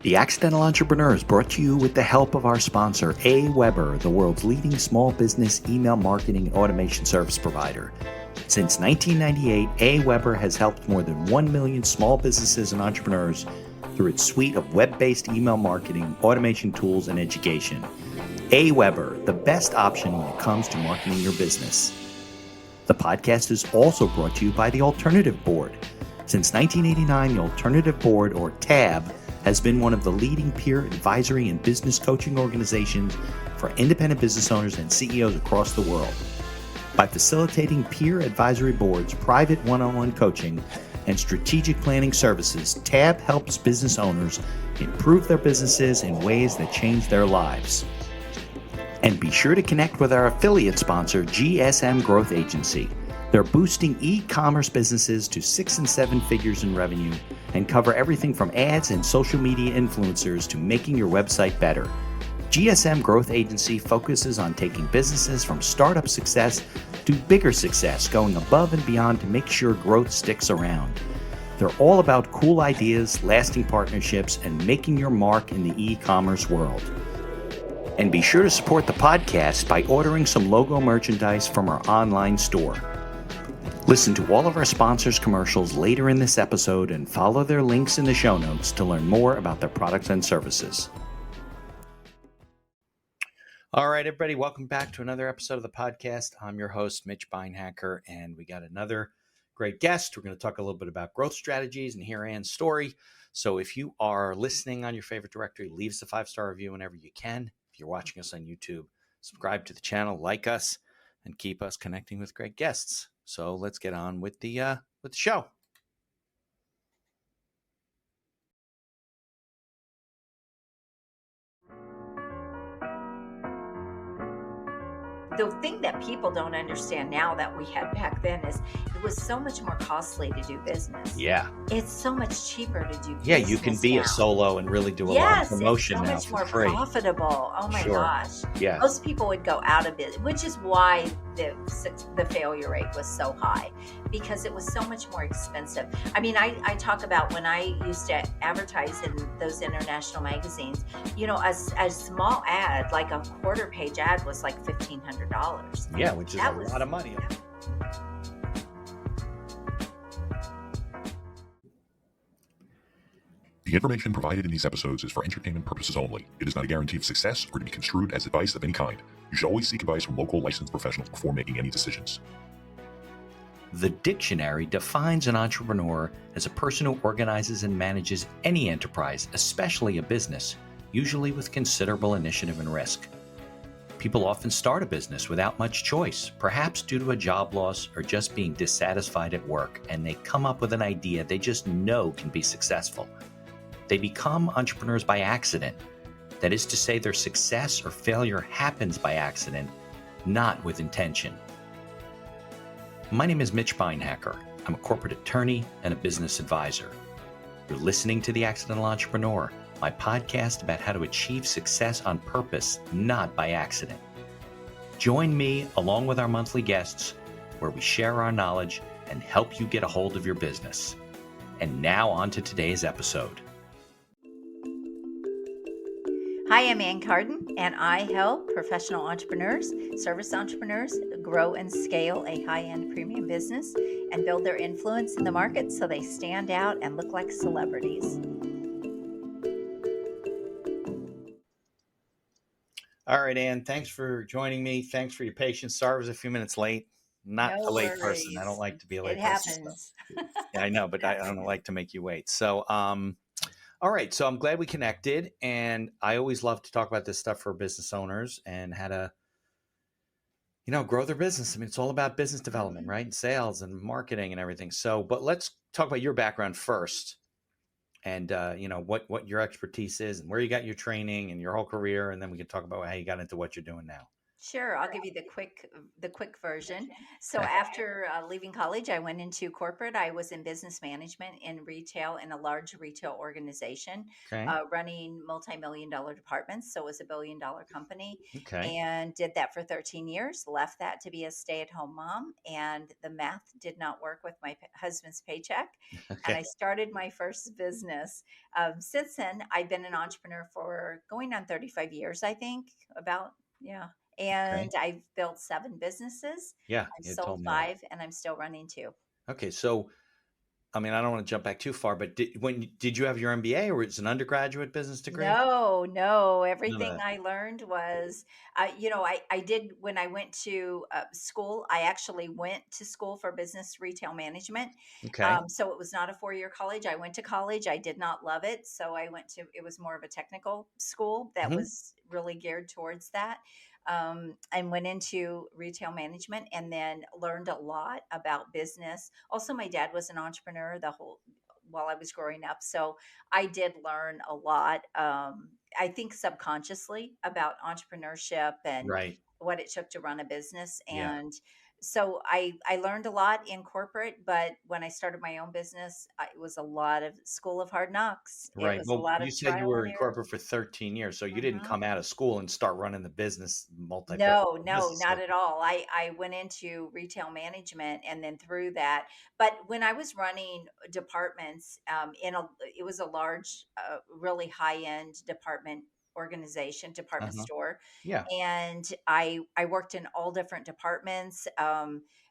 The Accidental Entrepreneur is brought to you with the help of our sponsor, AWeber, the world's leading small business email marketing and automation service provider. Since 1998, AWeber has helped more than 1 million small businesses and entrepreneurs through its suite of web-based email marketing, automation tools, and education. AWeber, the best option when it comes to marketing your business. The podcast is also brought to you by the Alternative Board. Since 1989, the Alternative Board, or TAB, has been one of the leading peer advisory and business coaching organizations for independent business owners and CEOs across the world. By facilitating peer advisory boards, private one-on-one coaching, and strategic planning services, TAB helps business owners improve their businesses in ways that change their lives. And be sure to connect with our affiliate sponsor, GSM Growth Agency. They're boosting e-commerce businesses to 6 and 7 figures in revenue and cover everything from ads and social media influencers to making your website better. GSM Growth Agency focuses on taking businesses from startup success to bigger success, going above and beyond to make sure growth sticks around. They're all about cool ideas, lasting partnerships, and making your mark in the e-commerce world. And be sure to support the podcast by ordering some logo merchandise from our online store. Listen to all of our sponsors' commercials later in this episode and follow their links in the show notes to learn more about their products and services. All right, everybody, welcome back to another episode of the podcast. I'm your host, Mitch Beinhacker, and we got another great guest. We're going to talk a little bit about growth strategies and hear Ann's story. So if you are listening on your favorite directory, leave us a 5-star review whenever you can. If you're watching us on YouTube, subscribe to the channel, like us, and keep us connecting with great guests. So let's get on with the show. The thing that people don't understand now that we had back then is it was so much more costly to do business. Yeah. It's so much cheaper to do business. Yeah, you can be now. a solo and really do a lot of promotion it's so now much for more free. profitable. Oh my gosh. Yeah. Most people would go out of business, which is why the failure rate was so high, because it was so much more expensive. I mean, I talk about when I used to advertise in those international magazines, you know, a small ad, like a quarter-page ad, was like $1,500. Yeah, which is a lot of money. The information provided in these episodes is for entertainment purposes only. It is not a guarantee of success or to be construed as advice of any kind. You should always seek advice from local licensed professionals before making any decisions. The dictionary defines an entrepreneur as a person who organizes and manages any enterprise, especially a business, usually with considerable initiative and risk. People often start a business without much choice, perhaps due to a job loss or just being dissatisfied at work, and they come up with an idea they just know can be successful. They become entrepreneurs by accident. That is to say, their success or failure happens by accident, not with intention. My name is Mitch Beinhacker. I'm a corporate attorney and a business advisor. You're listening to The Accidental Entrepreneur, my podcast about how to achieve success on purpose, not by accident. Join me along with our monthly guests, where we share our knowledge and help you get a hold of your business. And now on to today's episode. Hi, I'm Ann Carden, and I help professional entrepreneurs, service entrepreneurs, grow and scale a high-end premium business and build their influence in the market so they stand out and look like celebrities. All right, Ann, thanks for joining me. Thanks for your patience. Sorry I was a few minutes late. Not No a late worries. person. I don't like to be a late It person. happens. Yeah, I know, but I don't like to make you wait. So, all right. So I'm glad we connected, and I always love to talk about this stuff for business owners and how to, grow their business. I mean, it's all about business development, right? And sales and marketing and everything. So, but let's talk about your background first, and what your expertise is and where you got your training and your whole career, and then we can talk about how you got into what you're doing now. Sure, I'll give you the quick version. So after leaving college, I went into corporate. I was in business management in retail in a large retail organization, Okay. running multi-million dollar departments. So it was a billion-dollar company, Okay. and did that for 13 years. Left that to be a stay-at-home mom, and the math did not work with my husband's paycheck, and Okay. I started my first business. Since then, I've been an entrepreneur for going on 35 years, I think, about. Yeah, Okay. and I've built 7 businesses. Yeah, I've you sold told me that. 5, and I'm still running 2. Okay, so I mean, I don't want to jump back too far, but did you have your MBA or was it an undergraduate business degree? No, no. None of Everything that. I learned was, I did when I went to school. I actually went to school for business retail management. Okay. So it was not a 4-year college. I went to college. I did not love it. So it was more of a technical school that Hmm. was really geared towards that. And went into retail management and then learned a lot about business. Also, my dad was an entrepreneur while I was growing up. So I did learn a lot. I think subconsciously about entrepreneurship and Right. what it took to run a business. Yeah. And so I learned a lot in corporate, but when I started my own business, it was a lot of school of hard knocks. It Right. was a Well, lot you of said you trial were and in error. corporate for 13 years, so you didn't Mhm. come out of school and start running the business, multi-billion No, no, business. not at all. I went into retail management and then through that. But when I was running departments, it was a large, really high end department Uh-huh. store, Yeah. and I worked in all different departments.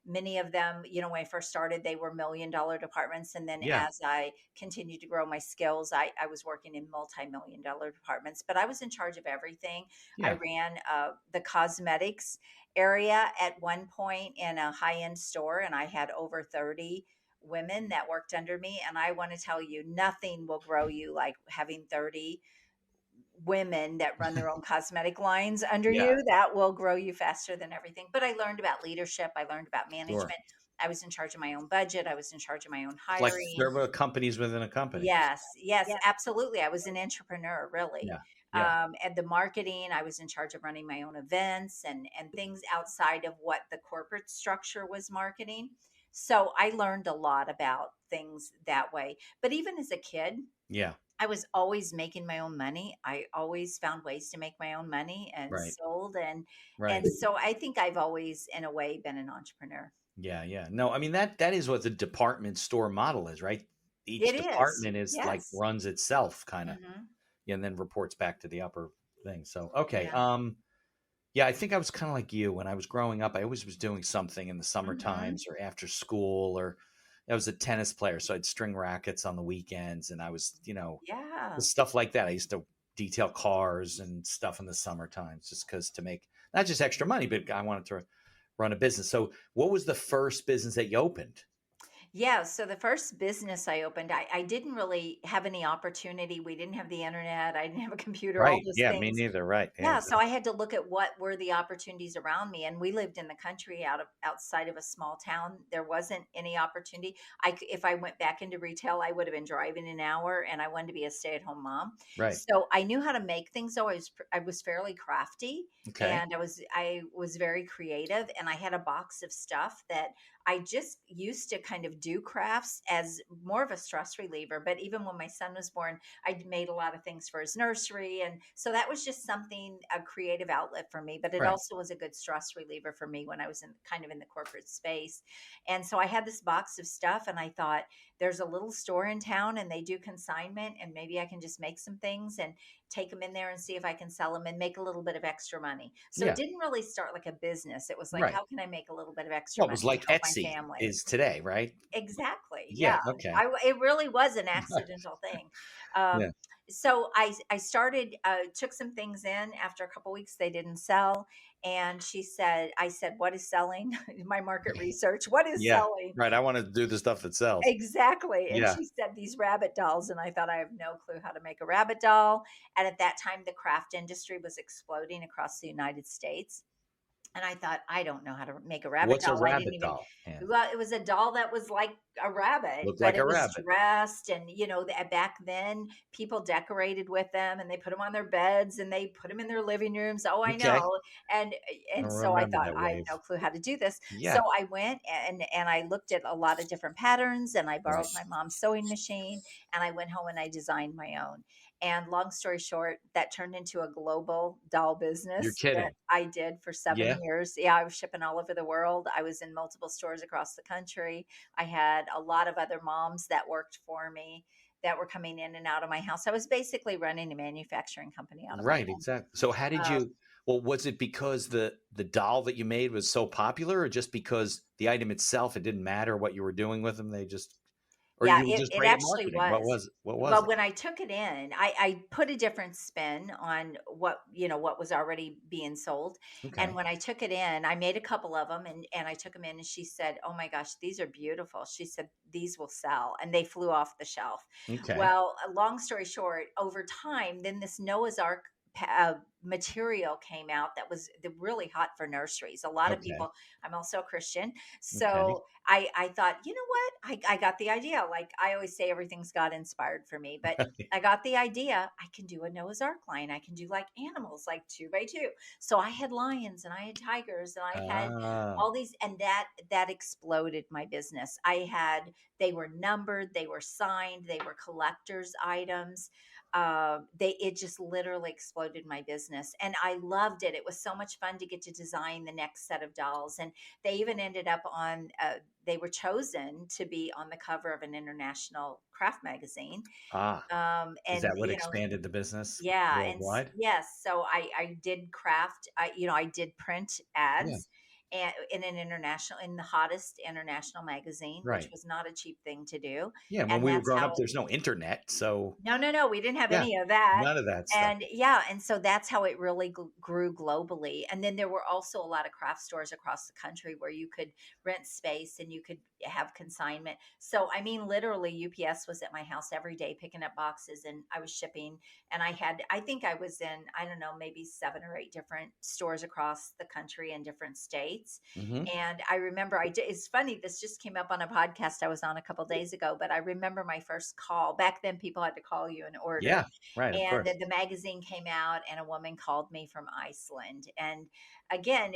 Many of them, when I first started, they were $1 million departments, and then Yeah. as I continued to grow my skills, I was working in multi-million dollar departments. But I was in charge of everything. I Yeah. ran the cosmetics area at one point in a high end store, and I had over 30 women that worked under me. And I want to tell you, nothing will grow you like having 30 women that run their own cosmetic lines under Yeah. you. That will grow you faster than everything. But I learned about leadership, I learned about Sure. management. I was in charge of my own budget, I was in charge of my own Like hiring. there were companies within a company. Yes, yes, absolutely. I was an entrepreneur, really. Yeah. Yeah. And the marketing, I was in charge of running my own events and things outside of what the corporate structure was marketing. So I learned a lot about things that way. But even as a kid, Yeah. I was always making my own money. I always found ways to make my own money and Right. sold and Right. so I think I've always in a way been an entrepreneur. Yeah, yeah. No, I mean that is what the department store model is, right? Each It is. department is like Yes. runs itself kind of, Hmm. and then reports back to the upper thing. So, okay. Yeah. Yeah, I think I was kind of like you when I was growing up. I always was doing something in the summer Hmm. times or after school, or I was a tennis player, so I'd string rackets on the weekends, and I was, Yeah. stuff like that. I used to detail cars and stuff in the summer times just because to make not just extra money, but I wanted to run a business. So, what was the first business that you opened? Yeah, so the first business I opened, I didn't really have any opportunity. We didn't have the internet. I didn't have a computer, all Right. those Yeah, me things. neither. Right. Yeah, Yeah, so I exactly. had to look at what were the opportunities around me, and we lived in the country outside of a small town. There wasn't any opportunity. If I went back into retail, I would have been driving an hour, and I wanted to be a stay-at-home mom. Right. So I knew how to make things. So I was fairly crafty, Okay. and I was very creative, and I had a box of stuff that I just used to kind of do crafts as more of a stress reliever. But even when my son was born, I made a lot of things for his nursery. And so that was just something, a creative outlet for me. But it Right. also was a good stress reliever for me when I was in the corporate space. And so I had this box of stuff and I thought, there's a little store in town and they do consignment and maybe I can just make some things and take them in there and see if I can sell them and make a little bit of extra money. So it Yeah. didn't really start like a business. It was like, Right. how can I make a little bit of extra Well, it was money and like help my Etsy family? is today, right? Exactly. Yeah. Yeah. Okay. It really was an accidental thing. Yeah. So I started, took some things in after a couple weeks, they didn't sell. And I said, what is selling? My market research, what is Yeah. selling? Right. I want to do the stuff that sells. Exactly. And Yeah. she said these rabbit dolls. And I thought, I have no clue how to make a rabbit doll. And at that time, the craft industry was exploding across the United States. And I thought, I don't know how to make a rabbit What's a doll. I didn't rabbit even, doll, Ann? well, it was a doll that was like a rabbit, Looked but like it a was rabbit. dressed. And, back then people decorated with them and they put them on their beds and they put them in their living rooms. Oh, I Okay. know. And, I and so I remember thought, that I have wave. no clue how to do this. So Yeah. I went and I looked at a lot of different patterns and I Right. borrowed my mom's sewing machine and I went home and I designed my own. And long story short, that turned into a global doll You're business that kidding. I did for 7 Yeah. years. Yeah, I was shipping all over the world. I was in multiple stores across the country. I had a lot of other moms that worked for me that were coming in and out of my house. I was basically running a manufacturing company out of my Right, home. exactly. So how did Um, you well, was it because the doll that you made was so popular or just because the item itself, it didn't matter what you were doing with them, they just or Yeah, you were just it great at actually marketing? What was. was it? What was Well, it? when I took it in, I put a different spin on what was already being sold. And Okay. when I took it in, I made a couple of them and I took them in and she said, "Oh my gosh, these are beautiful." She said, "These will sell." And they flew off the shelf. Okay. Well, a long story short, over time, then this Noah's Ark material came out that was really hot for nurseries. A lot of Okay. people, I'm also a Christian. Okay. So I thought, you know what? I got the idea. Like I always say, everything's God inspired for me, but I got the idea. I can do a Noah's Ark line. I can do like animals, like 2 by 2. So I had lions and I had tigers and I had Ah, all these, and that exploded my business. They were numbered, they were signed, they were collectors items. It just literally exploded my business, and I loved it. It was so much fun to get to design the next set of dolls, and they even ended up on. They were chosen to be on the cover of an international craft magazine. ah. Is And that what expanded the business yeah, worldwide? yes, so I did craft. I did print Yeah. ads. And in the hottest international magazine, which Right. was not a cheap thing to do, Yeah, when and we were that's growing up, how. there's no internet, so No, no, no, we didn't have yeah, any of that. none of that stuff. And yeah, and so that's how it really grew globally. And then there were also a lot of craft stores across the country where you could rent space and you could have consignment. So, I mean, literally, UPS was at my house every day picking up boxes and I was shipping. And I think I was in, I don't know, maybe 7 or 8 different stores across the country in different states. Mhm. And I remember it's funny, this just came up on a podcast I was on a couple days ago, but I remember my first call. Back then, people had to call you and order. Yeah, right, of And course. the magazine came out, and a woman called me from Iceland. And again,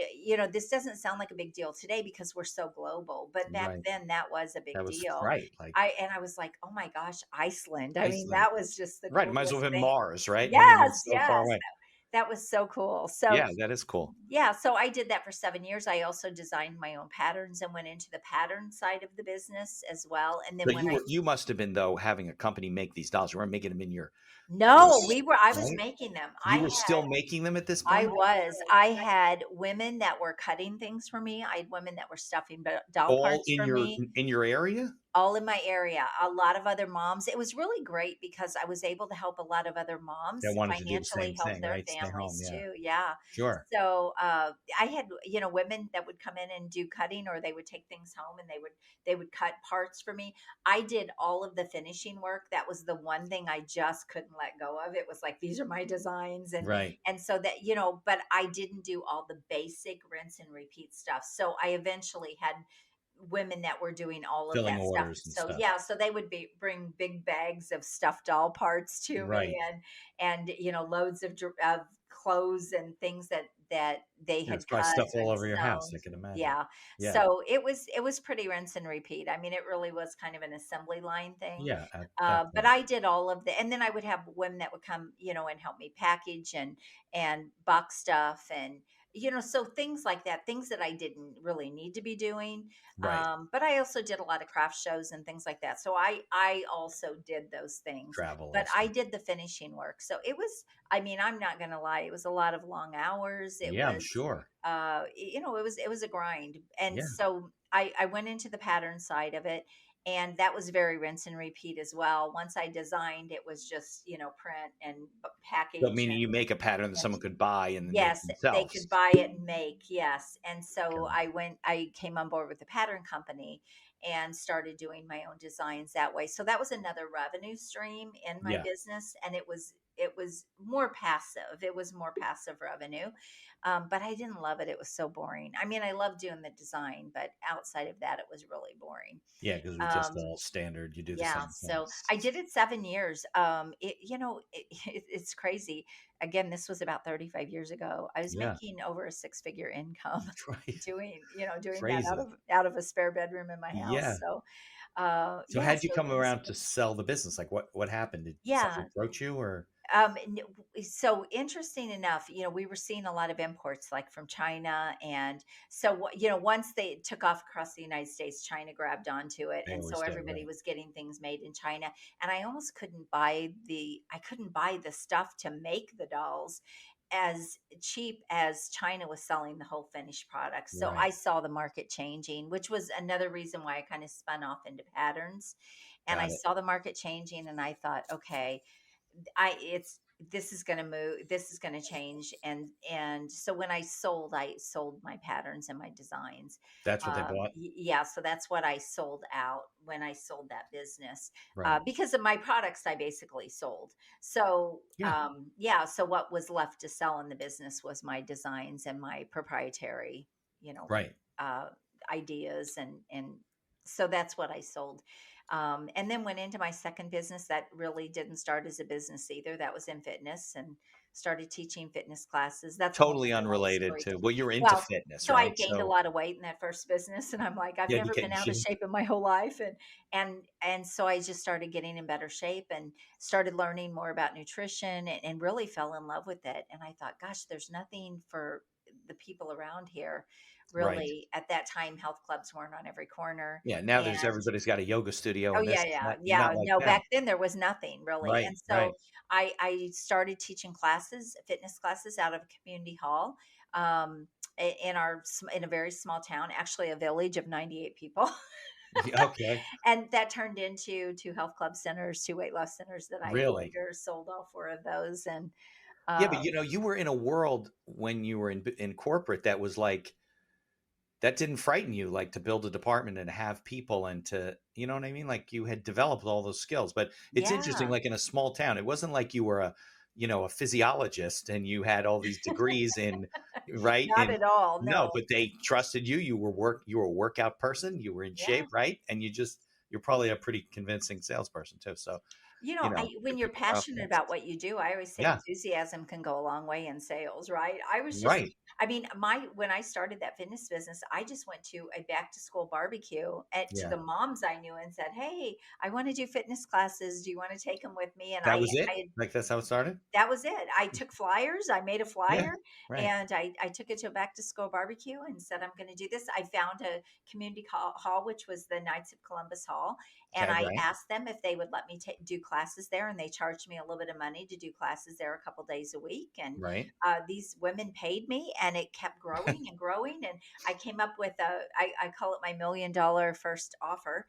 this doesn't sound like a big deal today because we're so global, but back Right. then that was a That big was deal. right, like I was like, oh my gosh, Iceland. I mean, Iceland. that was just the Right, might as well coolest have been thing. Mars, right? I mean, Yes, it's so far yes. away. That was so cool. So Yeah, that is cool. yeah, so I did that for 7 years. I also designed my own patterns and went into the pattern side of the business as well. And then But when I you must have been, though, having a company make these dolls. You weren't making them in your no, I was right? making them. You were still making them at this I point? was. I had women that were cutting things for me. I had women that were stuffing doll All parts for me, in your area? all in my area. A lot of other moms. It was really great because I was able to help a lot of other That moms wanted to do the financially same help thing, their right? Stay home, families yeah. too. Yeah. Sure. So I had women that would come in and do cutting, or they would take things home and they would cut parts for me. I did all of the finishing work. That was the one thing I just couldn't let go of. It was like, these are my designs, Right. and so that but I didn't do all the basic rinse and repeat stuff. So I eventually had women that were doing all of Filling that stuff. orders and So stuff. yeah, so they would bring big bags of stuffed doll parts to me, Right. and loads of clothes and things that they Yeah, it's had probably cut stuff all and over your house, sewn. I can imagine. Yeah. Yeah. So it was pretty rinse and repeat. I mean, it really was kind of an assembly line thing. Yeah, at that But point. I did all of the, and then I would have women that would come, and help me package and box stuff, and so things like that, things that I didn't really need to be doing. Right. But I also did a lot of craft shows and things like that. So I also did those things, Travel but and I stuff. did the finishing work. So it was, I mean, I'm not going to lie. It was a lot of long hours. It Yeah, I'm was, sure. it was a grind. And Yeah. so I went into the pattern side of it, and that was very rinse and repeat as well. Once I designed, it was just, print and So package meaning you make a pattern that and someone could buy and then make yes, they could themselves. buy it and make, yes. And so Okay. I came on board with the pattern company and started doing my own designs that way. So that was another revenue stream in my Yeah. business. And it was it was more passive. It was more passive revenue, but I didn't love it. It was so boring. I mean, I loved doing the design, but outside of that, it was really boring. Yeah, because it was just Um, all standard. You do the yeah, same so things. I did it 7 years. It's crazy. Again, this was about 35 years ago. I was Yeah, making over a six-figure income right. doing that Crazy. out of a spare bedroom in my house. Yeah. So, So yeah, how'd you so come things, around to sell the business? Like what happened? Did somebody yeah. approach you or? So interesting enough, we were seeing a lot of imports like from China. And so, once they took off across the United States, China grabbed onto it. They And so always do, everybody right? was getting things made in China. And I almost couldn't buy the stuff to make the dolls as cheap as China was selling the whole finished product. So I Right. saw the market changing, which was another reason why I kind of spun off into patterns. And I Got it. saw the market changing and I thought, okay, I it's this is going to move, this is going to change. And so when I sold my patterns and my designs. That's what they bought. Yeah, so that's what I sold out when I sold that business, Right. because of my products I basically sold. So Yeah. yeah, so what was left to sell in the business was my designs and my proprietary, you know Right. uh ideas. And so that's what I sold. And then went into my second business that really didn't start as a business either. That was in fitness, and started teaching fitness classes. That's a whole Totally other long unrelated story. to well, you're into Well, fitness, so I right? gained a So lot of weight in that first business, and I'm like, I've you had to never get been in out of shape. shape in my whole life. And so I just started getting in better shape and started learning more about nutrition, and really fell in love with it. And I thought, gosh, there's nothing for the people around here. Right. Really, at that time, health clubs weren't on every corner. Yeah. Now there's And everybody's got a yoga studio oh, and yeah, this, yeah, not yeah. like No, then. back then there was nothing really. Right. And Right. so I started teaching classes, fitness classes out of a community hall, in a very small town, actually a village of 98 people. Yeah, okay. And that turned into two health club centers, two weight loss centers that I Really? later sold all four of those. And Yeah, but um, you were in a world when you were in corporate that was like that didn't frighten you, like to build a department and have people and to, you know what I mean? Like you had developed all those skills. But it's interesting, yeah, like in a small town, it wasn't like you were a physiologist and you had all these degrees in, right? not In at all. no, No. but they trusted you. You were a workout person. You were in Yeah. shape, right? And you're probably a pretty convincing salesperson too. So, When give you're people passionate confidence. about what you do, I always say Yeah, enthusiasm can go a long way in sales, right? right. I mean, when I started that fitness business, I just went to a back to school barbecue to Yeah. the moms I knew and said, "Hey, I want to do fitness classes. Do you want to take them with me?" And That was I it? had Like that's how it started? that was it. I took flyers. I made a Yeah. flyer, Right. and I took it to a back to school barbecue and said, I'm going to do this. I found a community hall, which was the Knights of Columbus Hall. And Okay, I right. asked them if they would let me do classes there. And they charged me a little bit of money to do classes there a couple days a week. And Right. these women paid me, and it kept growing and growing. And I came up with I call it my $1 million first offer.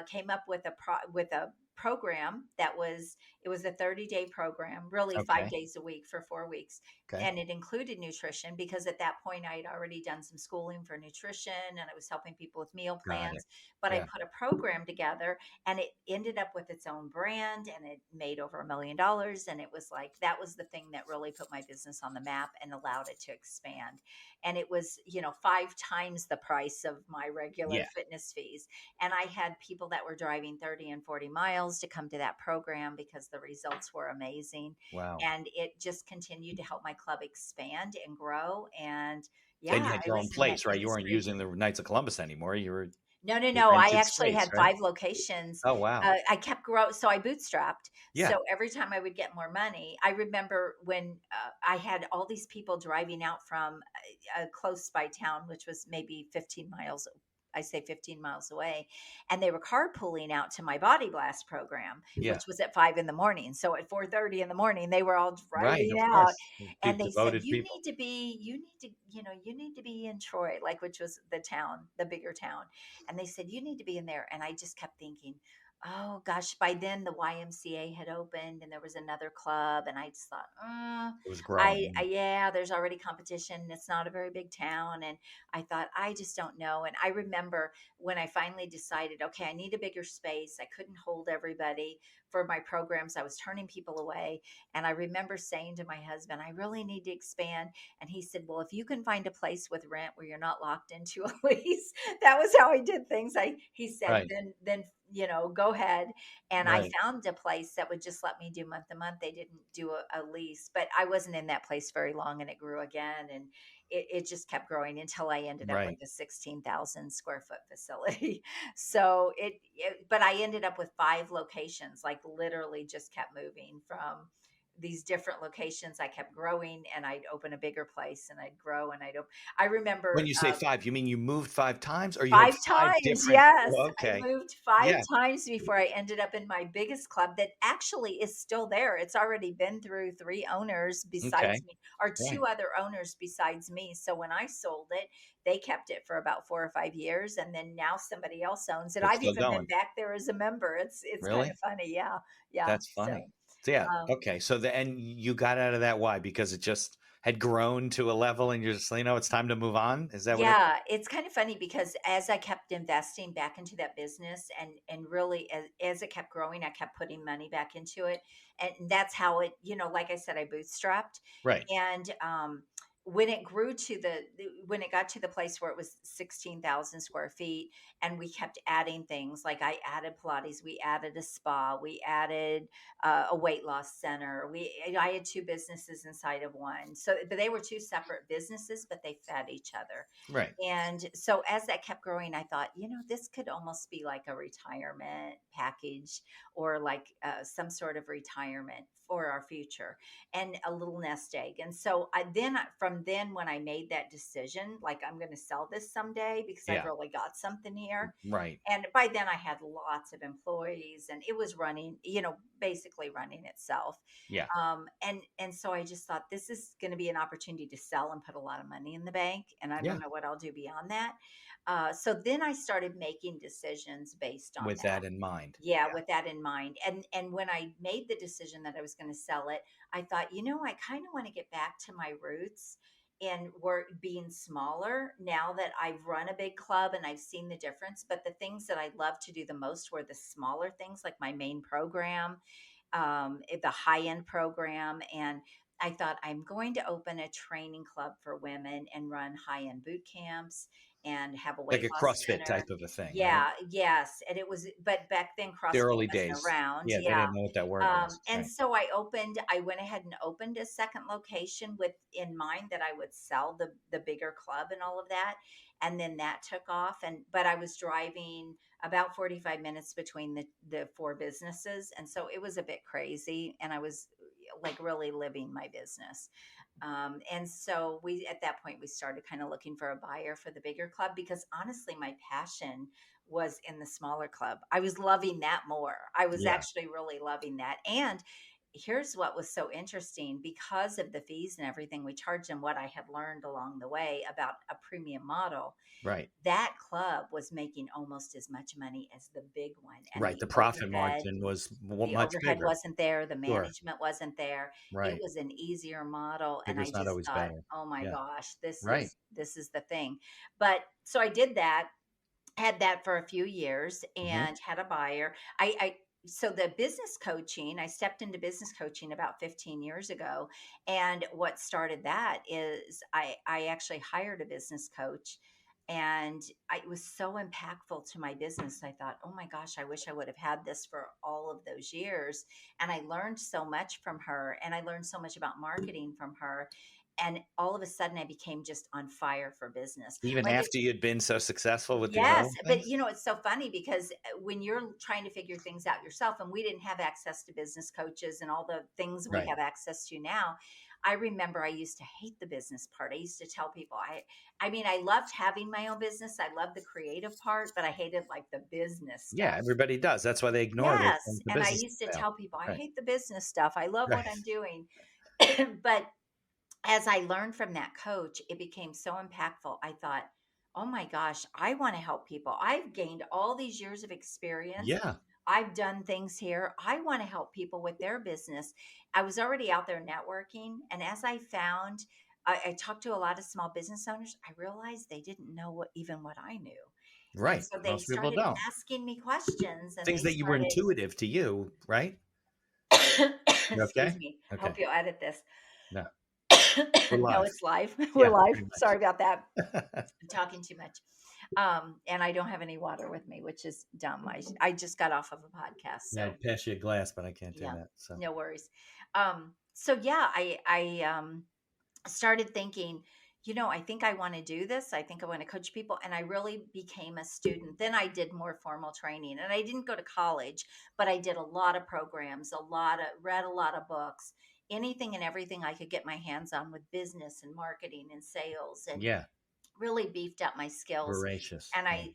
Came up with with a program that was it was a 30-day program, really five Okay. days a week for 4 weeks. Okay. And it included nutrition because at that point I had already done some schooling for nutrition and I was helping people with meal Got it. plans. But I Yeah. put a program together and it ended up with its own brand and it made over $1 million. And it was like that was the thing that really put my business on the map and allowed it to expand. And it was, 5 times the price of my regular Yeah. fitness fees. And I had people that were driving 30 and 40 miles to come to that program because the results were amazing. Wow. And it just continued to help my club expand and grow. And And you yeah, had I your own was in that place, right? You weren't industry. using the Knights of Columbus anymore. No, no, You no. I rented actually space, had right? 5 locations. Oh, wow. I kept growing, so I bootstrapped. Yeah. So every time I would get more money, I remember when I had all these people driving out from a close by town, which was maybe 15 miles. I say 15 miles away, and they were carpooling out to my Body Blast program, Yeah. which was at 5 in the morning. So at 4:30 in the morning, they were all Right. driving Of out, course. and they said, Devoted people. you need to be in Troy, like which was the bigger town. And they said, you need to be in there. And I just kept thinking, Oh gosh, by then the YMCA had opened and there was another club, and I just thought, It was growing. yeah, there's already competition. It's not a very big town, and I thought I just don't know. And I remember when I finally decided, okay, I need a bigger space. I couldn't hold everybody for my programs. I was turning people away, and I remember saying to my husband, I really need to expand. And he said, well, if you can find a place with rent where you're not locked into a lease, that was how I did things. He said, Right. then go ahead. And I Right. found a place that would just let me do month to month. They didn't do a lease, but I wasn't in that place very long, and it grew again, and it just kept growing until I ended up with Right. a 16,000 square foot facility. So but I ended up with 5 locations, like literally just kept moving from these different locations. I kept growing, and I'd open a bigger place, and I'd grow, and I When remember you say 5, you mean you moved 5 times or you had 5 5 times, different yes. oh, I okay. moved 5 Yeah. times before I ended up in my biggest club that actually is still there. It's already been through 3 owners Okay. besides me, or Right. 2 other owners besides me. So when I sold it, they kept it for about 4 or 5 years, and then now somebody else owns it. It's I've still even been going. back there as a member. It's kind Really? of funny. Yeah. Yeah. That's So, funny. So, yeah. um Okay. So and you got out of that. Why? Because it just had grown to a level and you're just, it's time to move on. Is that what it? Yeah, it's kind of funny because as I kept investing back into that business, and really as it kept growing, I kept putting money back into it, and that's how it, like I said, I bootstrapped. Right. And when it grew to when it got to the place where it was 16,000 square feet, and we kept adding things, like I added Pilates, we added a spa, we added a weight loss center. I had 2 businesses inside of one, so but they were 2 separate businesses, but they fed each other. Right. And so as that kept growing, I thought, this could almost be like a retirement package, or like some sort of retirement for our future, and a little nest egg. And so from then, when I made that decision, like I'm going to sell this someday because I've Yeah. really got something here. Right. And by then I had lots of employees, and it was running, basically running itself. Yeah. And so I just thought, this is going to be an opportunity to sell and put a lot of money in the bank, and I Yeah. don't know what I'll do beyond that. So then I started making decisions based on With that. that in mind. Yeah, with that in mind. And when I made the decision that I was going to sell it, I thought, I kind of want to get back to my roots and work being smaller, now that I've run a big club and I've seen the difference. But the things that I love to do the most were the smaller things, like my main program, the high end program. And I thought, I'm going to open a training club for women and run high end boot camps and have a Like weight a loss CrossFit center. type of a thing, right? Yeah, yes. And it was, but back then The CrossFit early wasn't days. around. Yeah, they Yeah. didn't know what that word was. And Right. so I went ahead and opened a second location with in mind that I would sell the bigger club and all of that. And then that took off. But I was driving about 45 minutes between the 4 businesses. And so it was a bit crazy. And I was like really living my business. And so at that point, we started kind of looking for a buyer for the bigger club, because honestly, my passion was in the smaller club. I was loving that more. I was Yeah. actually really loving that. And here's what was so interesting: because of the fees and everything we charged, and what I had learned along the way about a premium model, Right. that club was making almost as much money as the big one. And Right. The profit margin was the much overhead bigger. wasn't there, the Sure. management wasn't there. It Right. was an easier model, and I Bigger's not just always thought, better. "Oh my Yeah. gosh, Right. this is the thing." But so I did that, had that for a few years, Hmm. and had a buyer. I so the business coaching, I stepped into business coaching about 15 years ago. And what started that is I actually hired a business coach, and it was so impactful to my business. I thought, oh my gosh, I wish I would have had this for all of those years. And I learned so much from her, and I learned so much about marketing from her. And all of a sudden I became just on fire for business. Even Like, after you'd been so successful with your yes, own but things. it's so funny because when you're trying to figure things out yourself, and we didn't have access to business coaches and all the things we Right. have access to now. I remember I used to hate the business part. I used to tell people, I mean, I loved having my own business. I loved the creative part, but I hated like the business Yeah. stuff. Everybody does. That's why they ignore Yes, the and I business used to detail. tell people, I Right. hate the business stuff. I love what Right. I'm doing. But as I learned from that coach, it became so impactful. I thought, oh my gosh, I want to help people. I've gained all these years of experience. Yeah. I've done things here. I want to help people with their business. I was already out there networking. And as I found, I talked to a lot of small business owners. I realized they didn't know what I knew. And Right. so they Most people started don't. asking me questions and Things they that you were started, intuitive to you, right? You excuse okay? me. I Okay. hope you'll edit this. No, we're No, live. it's live. We're Yeah, live. pretty Sorry about that. much. I'm talking too much. And I don't have any water with me, which is dumb. I just got off of a podcast. Yeah, So I'd pass you a glass, but I can't do yeah, that. So no worries. So yeah, I started thinking, I think I want to do this. I think I want to coach people. And I really became a student. Then I did more formal training and I didn't go to college, but I did a lot of programs, read a lot of books, anything and everything I could get my hands on with business and marketing and sales, and yeah, really beefed up my skills. voracious. And Yeah.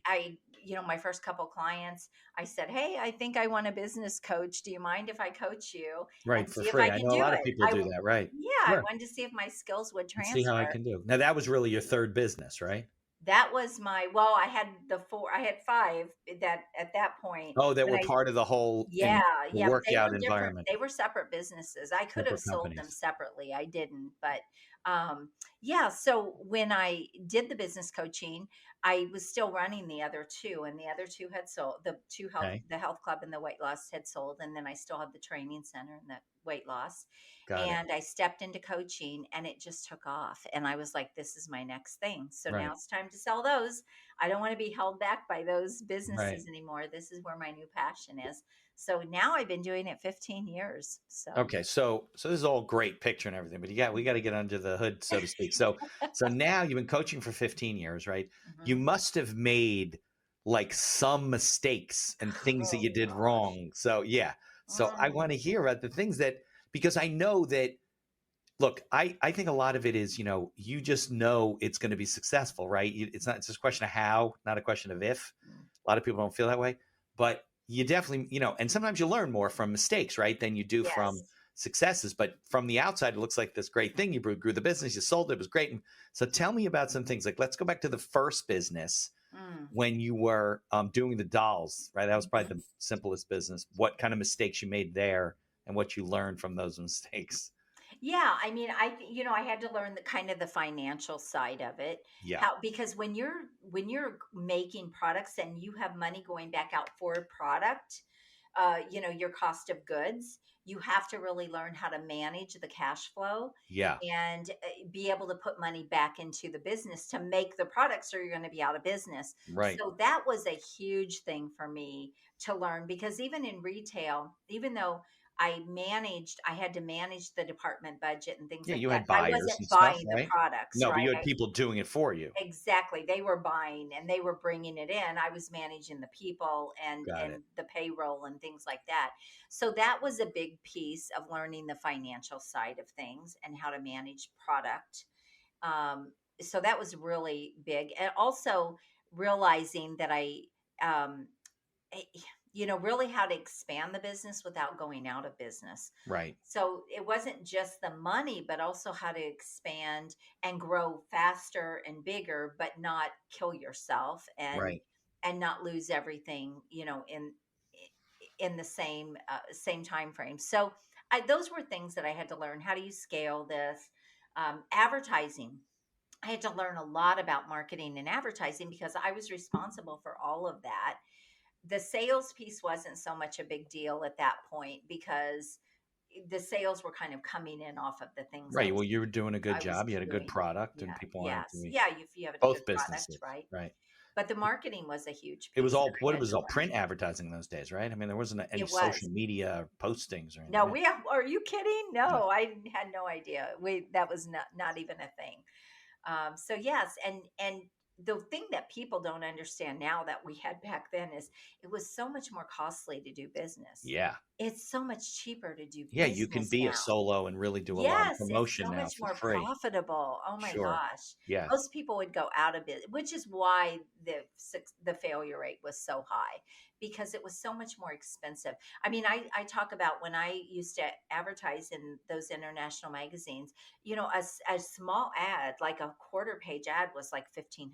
my first couple clients, I said, "Hey, I think I want a business coach. Do you mind if I coach you Right, and for see if I free. I can know a do lot of it?" people do that, right? Yeah, I Sure. wanted to see if my skills would And see how I transfer. can do. Now that was really your third business, right? That was I had I had five that at that point Oh, that when were I part of the whole yeah, yeah, but they workout were different. environment, They were separate businesses. I could have separate sold them companies. separately. I didn't, but yeah. So when I did the business coaching, I was still running the other two, and the other two had sold. Okay, The health club and the weight loss had sold, and then I still had the training center and the weight loss. got it. And I stepped into coaching, and it just took off. And I was like, "This is my next thing." So now Right, it's time to sell those. I don't want to be held back by those right. businesses anymore. This is where my new passion is. So now I've been doing it 15 years. So Okay, so this is all great picture and everything, but we got to get under the hood, so to speak. So now you've been coaching for 15 years, right? You mhm. must have made like some mistakes and things that Oh you did gosh. wrong. So yeah. So I Mm, want to hear about the things that, because I know that, look, I think a lot of it is, you just know it's going to be successful, right? It's just a question of how, not a question of if. mm. A lot of people don't feel that way, but you definitely, and sometimes you learn more from mistakes, right, than you do from Yes. successes. But from the outside, it looks like this great thing. You grew the business, you sold it, it was great. And so tell me about some things. Like, let's go back to the first business Mm. when you were doing the dolls, right? That was probably the simplest business. What kind of mistakes you made there and what you learned from those mistakes? Yeah, I mean, I had to learn the kind of the financial side of it. Yeah. How because when you're making products and you have money going back out for a product, your cost of goods, you have to really learn how to manage the cash flow Yeah. and be able to put money back into the business to make the products or you're going to be out of business. Right. So that was a huge thing for me to learn because even in retail, even though I had to manage the department budget and things Yeah. like You that. had I buyers and wasn't stuff, buying the right? products, No, but right? you had people doing it for you. Exactly. They were buying and they were bringing it in. I was managing the people and Got it. and the payroll and things like that. So that was a big piece of learning the financial side of things and how to manage product. Um, so that was really big. And also realizing that um, eh, really how to expand the business without going out of business. Right. So it wasn't just the money, but also how to expand and grow faster and bigger, but not kill yourself Right. and not lose everything, in the same time frame. So those were things that I had to learn. How do you scale this? Advertising. I had to learn a lot about marketing and advertising because I was responsible for all of that. The sales piece wasn't so much a big deal at that point because the sales were kind of coming in off of the things Right. Well, you were doing a good I was job. You had a good doing. product, Yeah. and people wanted to Yes. be Yeah. If you have a good both product, businesses. right? Right. But the marketing was a huge It was piece that all I what it had was to all learn. print advertising those days, right? I mean, there wasn't any It was. social media postings or anything, No, right? are you kidding? No. No, I had no idea. That was not even a thing. So yes, and the thing that people don't understand now that we had back then is it was so much more costly to do business. Yeah. It's so much cheaper to do Yeah. You can business be a now. solo and really do a lot of Yes, it's promotion so now much for more free. profitable. Oh my Sure. gosh. Yeah. Most people would go out of it, which is why the failure rate was so high because it was so much more expensive. I mean, I talk about when I used to advertise in those international magazines, a small ad, like a quarter page ad, was like $1,500.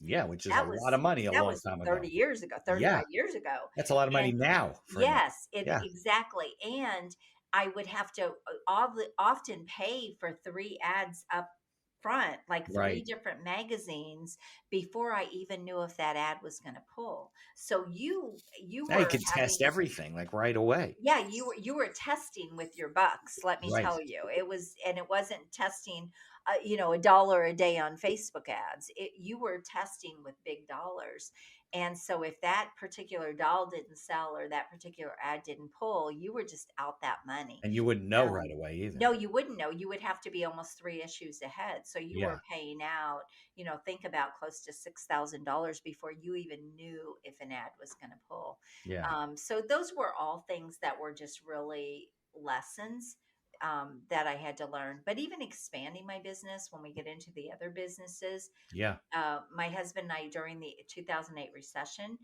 Yeah, which is a That lot of was money a that long was time 30 ago. years ago, Yeah, 35 years ago. that's a lot of money And now for an ad. yes, it Yeah, exactly. And I would have to often pay for 3 ads up front, like three right. different magazines, before I even knew if that ad was going to pull. So you Now you were can test having everything like right away. yeah, you were testing with your bucks, let me Right. tell you. It wasn't testing $1 a day on Facebook ads. You were testing with big dollars. And so if that particular doll didn't sell or that particular ad didn't pull, you were just out that money. And you wouldn't know right um, away either. no, you wouldn't know. You would have to be almost 3 issues ahead. So you Yeah. were paying out, think about close to $6,000 before you even knew if an ad was going to pull. Yeah. So those were all things that were just really lessons that I had to learn. But even expanding my business, when we get into the other businesses, Yeah. my husband and I, during the 2008 recession,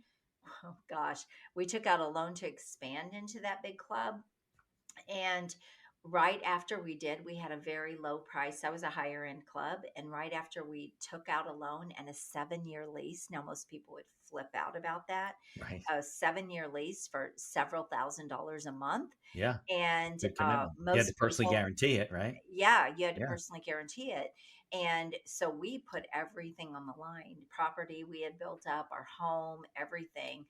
oh gosh, we took out a loan to expand into that big club. And right after we did, we had a very low price. That was a higher end club. And right after we took out a loan and a 7-year lease, now most people would flip out about that, Right. a 7-year lease for several $1,000s a month. Yeah. And Good commitment. You had to most personally people, guarantee it, right? yeah, you had to Yeah. personally guarantee it. And so we put everything on the line, property we had built up, our home, everything.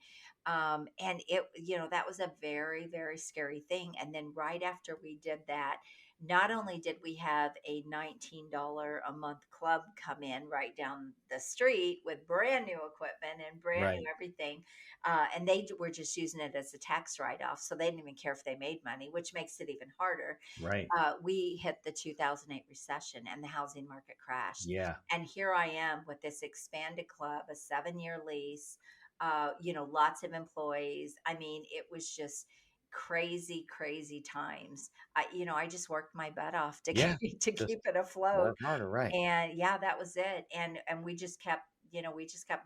And that was a very, very scary thing. And then right after we did that, not only did we have a $19 a month club come in right down the street with brand new equipment and brand new Right. everything, and they were just using it as a tax write off. So they didn't even care if they made money, which makes it even harder. Right. We hit the 2008 recession and the housing market crashed. Yeah. And here I am with this expanded club, a 7-year lease, lots of employees. I mean, it was just crazy, crazy times. I just worked my butt off to Yeah. to Just keep it afloat. work harder. Right. And yeah, that was it. And we just kept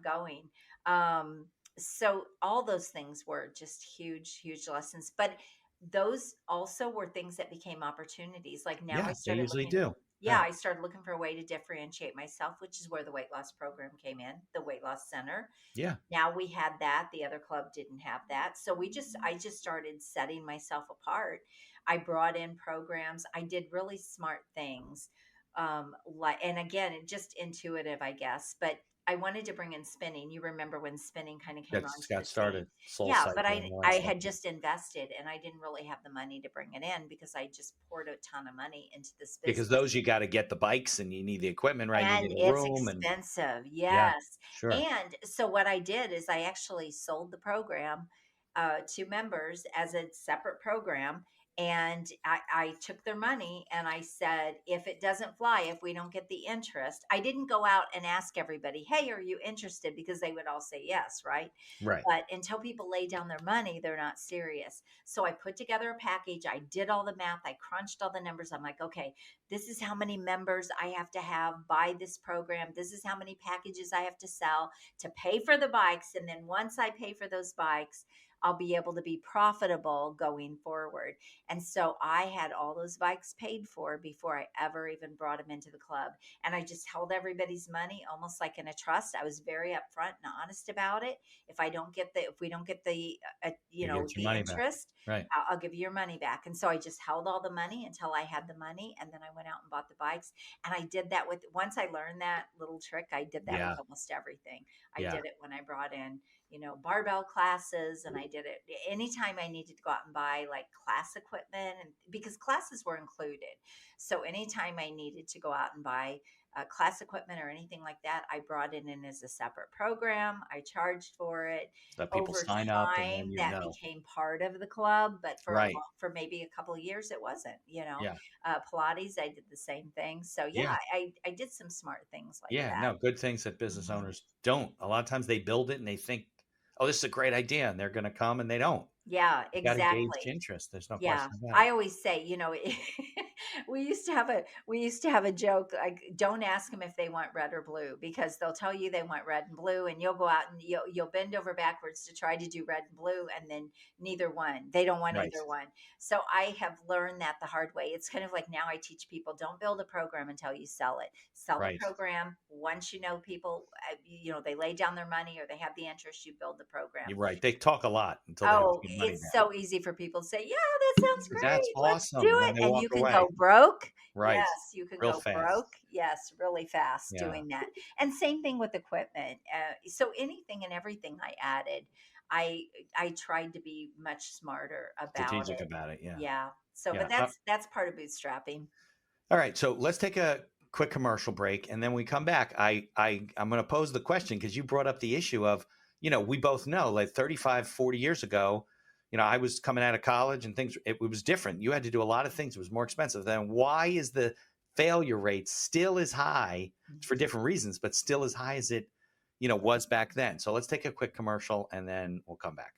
going. Um, so all those things were just huge, huge lessons. But those also were things that became opportunities. Like now Yeah. I They started usually looking, do. yeah, Right. I started looking for a way to differentiate myself, which is where the weight loss program came in, the weight loss center. Yeah. Now we had that. The other club didn't have that. So I just started setting myself apart. I brought in programs. I did really smart things. And again, just intuitive, I guess, but I wanted to bring in spinning. You remember when spinning kind of came That's onto the got scene. started. Soul Yeah, but cycle and all that I stuff. had just invested and I didn't really have the money to bring it in because I just poured a ton of money into this Because business. those you got to get the bikes and you need the equipment, right? You And need a it's room and expensive. yeah. Yes. Sure. And so what I did is I actually sold the program to members as a separate program. And I took their money and I said, if it doesn't fly, if we don't get the interest, I didn't go out and ask everybody, hey, are you interested? Because they would all say yes, right? Right. But until people lay down their money, they're not serious. So I put together a package. I did all the math. I crunched all the numbers. I'm like, okay, this is how many members I have to have buy this program. This is how many packages I have to sell to pay for the bikes. And then once I pay for those bikes, I'll be able to be profitable going forward. And so I had all those bikes paid for before I ever even brought them into the club. And I just held everybody's money almost like in a trust. I was very upfront and honest about it. If we don't get You get your the money back. interest, Right. I'll give you your money back. And so I just held all the money until I had the money. And then I went out and bought the bikes. And I did that once I learned that little trick, I did that with Yeah. almost everything. I Yeah. did it when I brought in, barbell classes, and I did it anytime I needed to go out and buy like class equipment, and because classes were included. So anytime I needed to go out and buy class equipment or anything like that, I brought it in as a separate program. I charged for it. Let people Over sign up and then time, you that know. became part of the club, but Right. for maybe a couple of years, it wasn't. Yeah. Pilates, I did the same thing. So yeah, Yeah. I did some smart things like Yeah. that. No, good things that business Mhm. owners don't. A lot of times they build it and they think, oh, this is a great idea. And they're going to come and they don't. Yeah, You got to gauge exactly. interest. There's no Yeah, question about it. I always say, we used used to have a joke, like, don't ask them if they want red or blue, because they'll tell you they want red and blue, and you'll go out and you'll bend over backwards to try to do red and blue, and then neither one. They don't want Right. either one. So I have learned that the hard way. It's kind of like, now I teach people, don't build a program until you sell it. Sell the Right. program once you know people, they lay down their money or they have the interest, you build the program. You're right. They talk a lot until they have to get money It's down. so easy for people to say, yeah, that sounds That's great. Let's awesome. do Then it. they And walk you can away. go broke. Right. Yes, you can Real go fast. broke. Yes, really fast Yeah. doing that. And same thing with equipment. So anything and everything I added, I tried to be much smarter about Strategic it. about it. Yeah. Yeah. So, Yeah. but that's part of bootstrapping. All right. So let's take a quick commercial break, and then we come back. I'm going to pose the question, because you brought up the issue of, we both know, like 35, 40 years ago, I was coming out of college and it was different. You had to do a lot of things. It was more expensive. Then why is the failure rate still as high, for different reasons, but still as high as it, was back then? So let's take a quick commercial, and then we'll come back.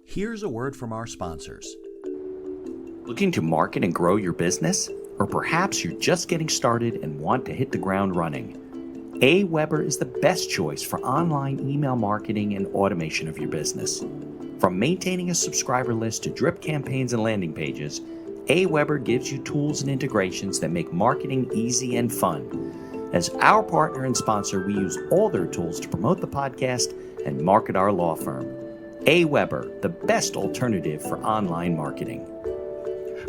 Here's a word from our sponsors. Looking to market and grow your business? Or perhaps you're just getting started and want to hit the ground running? AWeber is the best choice for online email marketing and automation of your business. From maintaining a subscriber list to drip campaigns and landing pages, AWeber gives you tools and integrations that make marketing easy and fun. As our partner and sponsor, we use all their tools to promote the podcast and market our law firm. AWeber, the best alternative for online marketing.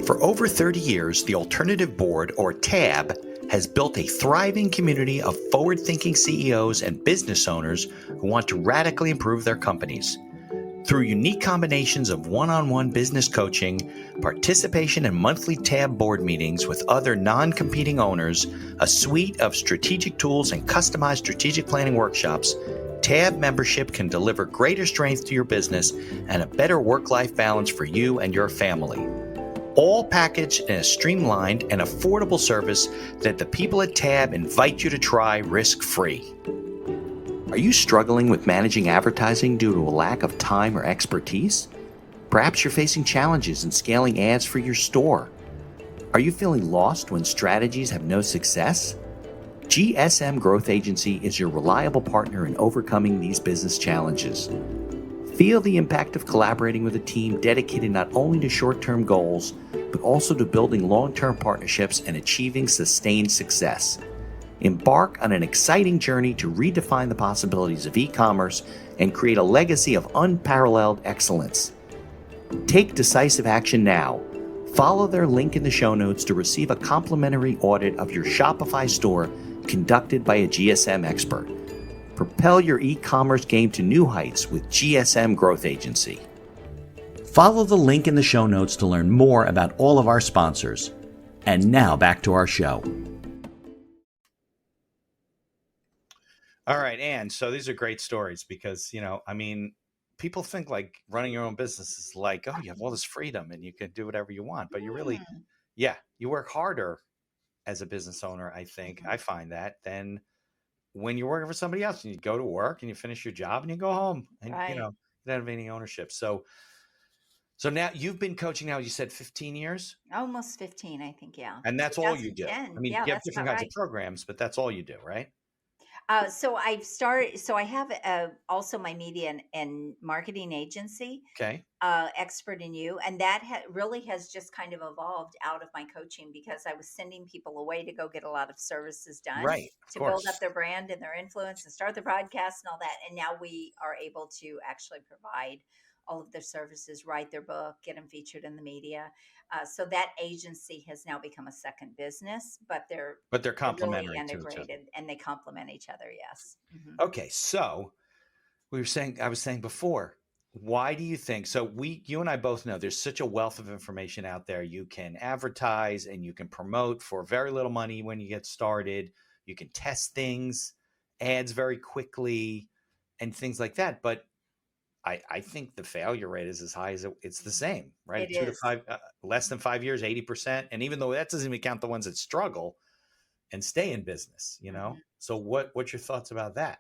For over 30 years, the Alternative Board, or TAB, has built a thriving community of forward-thinking CEOs and business owners who want to radically improve their companies. Through unique combinations of one-on-one business coaching, participation in monthly TAB board meetings with other non-competing owners, a suite of strategic tools, and customized strategic planning workshops, TAB membership can deliver greater strength to your business and a better work-life balance for you and your family. All packaged in a streamlined and affordable service that the people at TAB invite you to try risk-free. Are you struggling with managing advertising due to a lack of time or expertise? Perhaps you're facing challenges in scaling ads for your store. Are you feeling lost when strategies have no success? GSM Growth Agency is your reliable partner in overcoming these business challenges. Feel the impact of collaborating with a team dedicated not only to short-term goals, but also to building long-term partnerships and achieving sustained success. Embark on an exciting journey to redefine the possibilities of e-commerce and create a legacy of unparalleled excellence. Take decisive action now. Follow their link in the show notes to receive a complimentary audit of your Shopify store conducted by a GSM expert. Propel your e-commerce game to new heights with GSM Growth Agency. Follow the link in the show notes to learn more about all of our sponsors. And now back to our show. All right, Ann. So these are great stories because, people think like running your own business is like, oh, you have all this freedom and you can do whatever you want. But you really, you work harder as a business owner, I think. I find that than when you're working for somebody else and you go to work and you finish your job and you go home and, Right. you don't have any ownership. So now you've been coaching now, you said 15 years? Almost 15, I think. Yeah. And that's all you do. 2010. I mean, Yeah, you have that's different about kinds right. of programs, but that's all you do, right? So I've started. So I have also my media and marketing agency, Okay. Expert in You, and that really has just kind of evolved out of my coaching because I was sending people away to go get a lot of services done Right. Of to build course. up their brand and their influence and start their podcast and all that. And now we are able to actually provide all of their services, write their book, get them featured in the media. So that agency has now become a second business, but they're really Complementary to each other. integrated and they complement each other. Yes. Mhm. Okay. So I was saying before, why do you think? So you and I both know there's such a wealth of information out there. You can advertise and you can promote for very little money when you get started. You can test things, ads very quickly, and things like that. But I think the failure rate is as high as it's the same, right? It 2 to is. 5, less than 5 years, 80%. And even though that doesn't even count the ones that struggle and stay in business, Mhm. So what's your thoughts about that?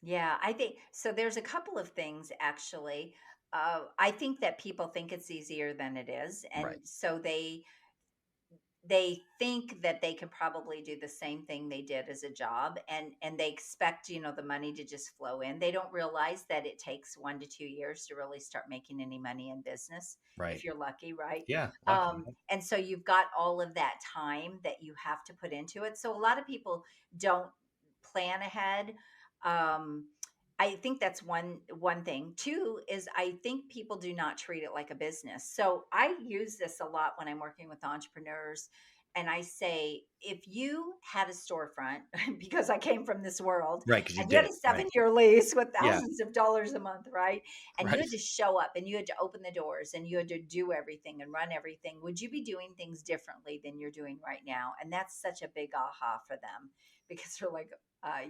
Yeah, I think so. There's a couple of things actually. I think that people think it's easier than it is, and Right. so they think that they can probably do the same thing they did as a job, and they expect the money to just flow in. They don't realize that it takes 1 to 2 years to really start making any money in business if Right. you're lucky, right? Yeah. Lucky. And so you've got all of that time that you have to put into it. So a lot of people don't plan ahead. um I think that's one thing. Two is I think people do not treat it like a business. So I use this a lot when I'm working with entrepreneurs. And I say, if you had a storefront, because I came from this world, Right. Because you and you did had it. a Right. 7 year lease with Yeah. thousands of dollars a month, right? And you Right. had to show up and you had to open the doors and you had to do everything and run everything. Would you be doing things differently than you're doing right now? And that's such a big aha for them because they're like,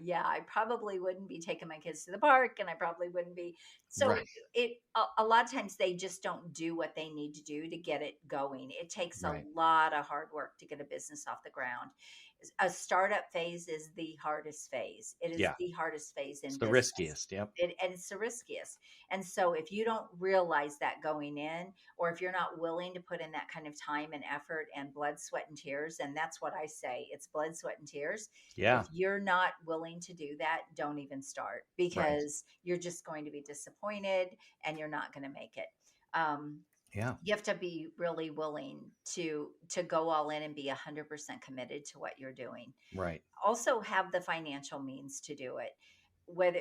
yeah, I probably wouldn't be taking my kids to the park, and I probably wouldn't be. So Right. a lot of times they just don't do what they need to do to get it going. It takes a Right. lot of hard work to get a business off the ground. A startup phase is the hardest phase. It is Yeah. the hardest phase in It's the business. riskiest. Yep. And it's the riskiest. And so if you don't realize that going in, or if you're not willing to put in that kind of time and effort and blood, sweat, and tears, and that's what I say, it's blood, sweat, and tears. Yeah. If you're not willing to do that, don't even start Right. because you're just going to be disappointed and you're not going to make it. Yeah. You have to be really willing to go all in and be 100% committed to what you're doing. Right. Also have the financial means to do it, whether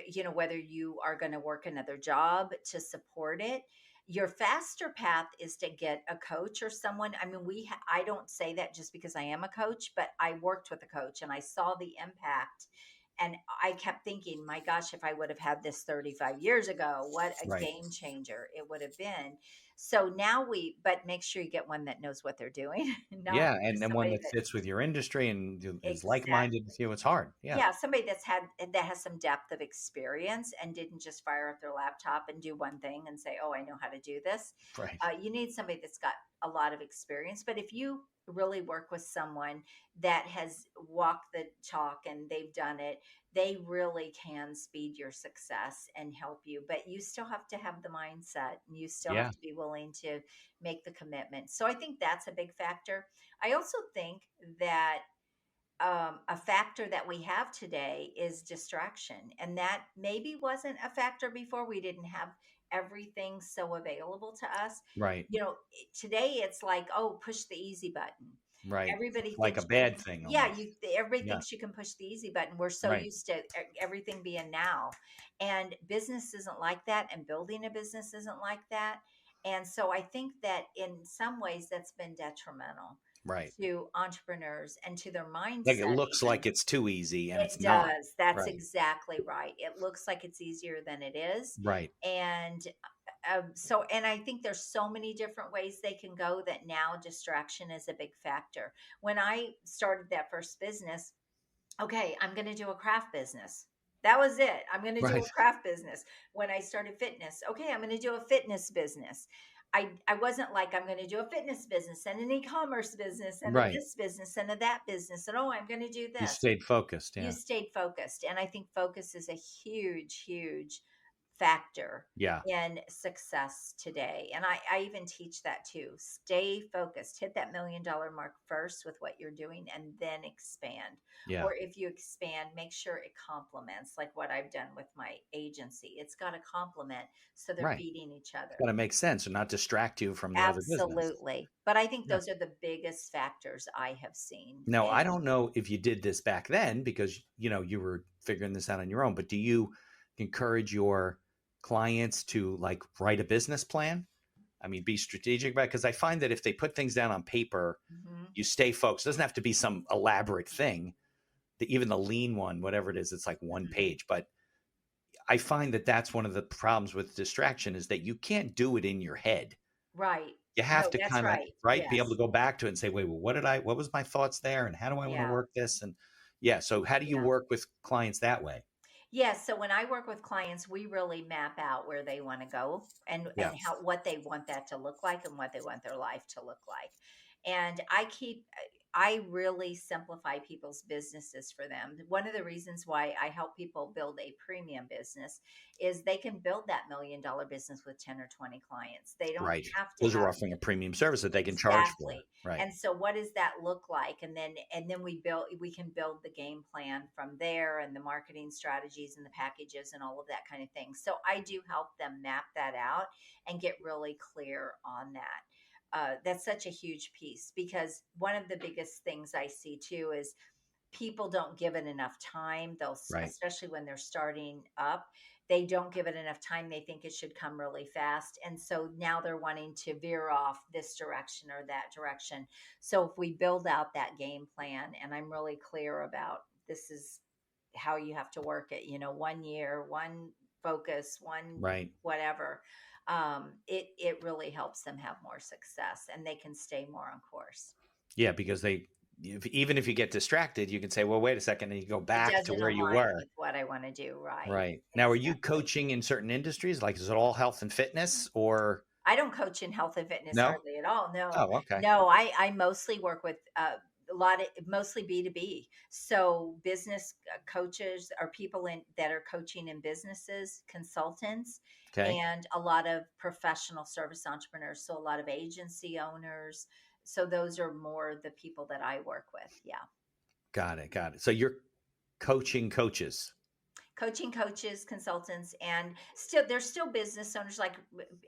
you are going to work another job to support it. Your faster path is to get a coach or someone. I mean, I don't say that just because I am a coach, but I worked with a coach and I saw the impact. And I kept thinking, my gosh, if I would have had this 35 years ago, what a Right. game changer it would have been. So now but make sure you get one that knows what they're doing, not Yeah. And just then one somebody that that fits with your industry and is like-minded exactly. with you. It's hard. Yeah. Yeah, somebody that has some depth of experience and didn't just fire up their laptop and do one thing and say, "Oh, I know how to do this." Right. You need somebody that's got a lot of experience. But if you really work with someone that has walked the talk and they've done it, they really can speed your success and help you. But you still have to have the mindset and you still have Yeah. to be willing to make the commitment. So I think that's a big factor. I also think that a factor that we have today is distraction. And that maybe wasn't a factor before. We didn't have everything so available to us. Right. Today it's like, oh, push the easy button. Right. Everybody Like a thinks you can, bad thing yeah, almost. everybody Yeah. thinks you can push the easy button. We're so Right. used to everything being now. And business isn't like that. And building a business isn't like that. And so I think that in some ways that's been detrimental Right. to entrepreneurs and to their Like it mindset looks even. like it's too easy and it's It not. does. That's Right. exactly right. It looks like it's easier than it is. Right. And so, and I think there's so many different ways they can go that now distraction is a big factor. When I started that first business, okay, I'm going to do a craft business. That was it. I'm going to do Right. a craft business. When I started fitness, okay, I'm going to do a fitness business. I wasn't like, I'm going to do a fitness business and an e-commerce business and a Right. this business and a that business. And oh, I'm going to do You this. stayed focused. You Yeah. stayed focused. And I think focus is a huge, huge factor Yeah. in success today. And I even teach that too. Stay focused, hit that $1 million mark first with what you're doing and then expand. Yeah. Or if you expand, make sure it complements like what I've done with my agency. It's got to complement so they're Right. feeding each It's other. got to make sense and not distract you from the other business. Absolutely. But I think Yeah. those are the biggest factors I have seen. Now, I And don't know if you did this back then because, you were figuring this out on your own, but do you encourage your clients to like write a business plan? I mean, be strategic about it. Because I find that if they put things down on paper, Mhm. you stay focused. It doesn't have to be some elaborate thing. Even the lean one, whatever it is, it's like one Mhm. page. But I find that that's one of the problems with distraction is that you can't do it in your head. Right. You have No, to that's kind of, right. right, be able to Yes. go back to it and say, wait, well, what was my thoughts there? And how do I want to Yeah. work this? And yeah. So how do you Yeah. work with clients that way? Yes, so when I work with clients, we really map out where they want to go Yeah. and how what they want that to look like and what they want their life to look like. And I really simplify people's businesses for them. One of the reasons why I help people build a premium business is they can build that $1 million business with 10 or 20 clients. They don't Right. have to Because you're have offering a premium service that they can charge for. exactly. Right. And so what does that look like? And then we can build the game plan from there and the marketing strategies and the packages and all of that kind of thing. So I do help them map that out and get really clear on that. That's such a huge piece because one of the biggest things I see too is people don't give it enough time. Right. Especially when they're starting up, they don't give it enough time. They think it should come really fast. And so now they're wanting to veer off this direction or that direction. So if we build out that game plan and I'm really clear about this is how you have to work it, 1 year, one focus, one Right. whatever, it really helps them have more success and they can stay more on course. Yeah. Because even if you get distracted, you can say, well, wait a second. And you go It back to doesn't where you align were. with what I want to do. Right. Right. Now, are you Exactly. coaching in certain industries? Like, is it all health and fitness or I don't coach in health and fitness no? hardly at all. No, Oh, okay. no, I mostly work with a lot of mostly B2B. So business coaches are people that are coaching in businesses, consultants, Okay. and a lot of professional service entrepreneurs. So a lot of agency owners. So those are more the people that I work with. Yeah. Got it. Got it. So you're coaching coaches. Coaching coaches, consultants, and still there's still business owners like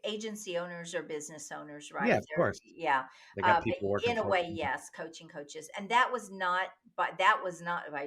agency owners or business owners, Yeah, right? of They're course. yeah, They got but people working in a for way, them. yes, coaching coaches, and that was not by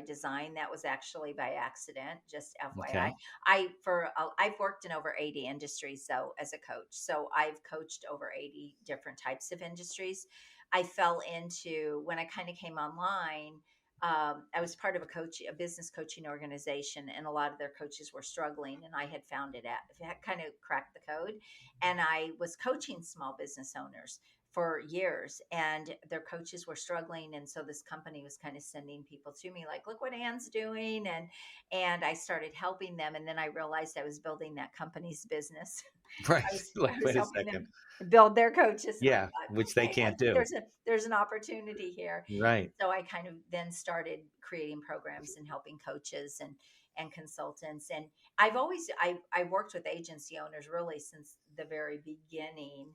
design. That was actually by accident. Just FYI, Okay. I've worked in over 80 industries, so as a coach, so I've coached over 80 different types of industries. I fell into when I kind of came online. I was part of a business coaching organization, and a lot of their coaches were struggling. And I had found had kind of cracked the code, and I was coaching small business owners for years, and their coaches were struggling. And so this company was kind of sending people to me, like, "Look what Ann's doing," and I started helping them. And then I realized I was building that company's business. Right. I Like, was wait a helping second. them build their coaches, and I Yeah, thought, which they okay, I can't think do. there's an opportunity here. Right. So I kind of then started creating programs and helping coaches and consultants. And I've worked with agency owners really since the very beginning,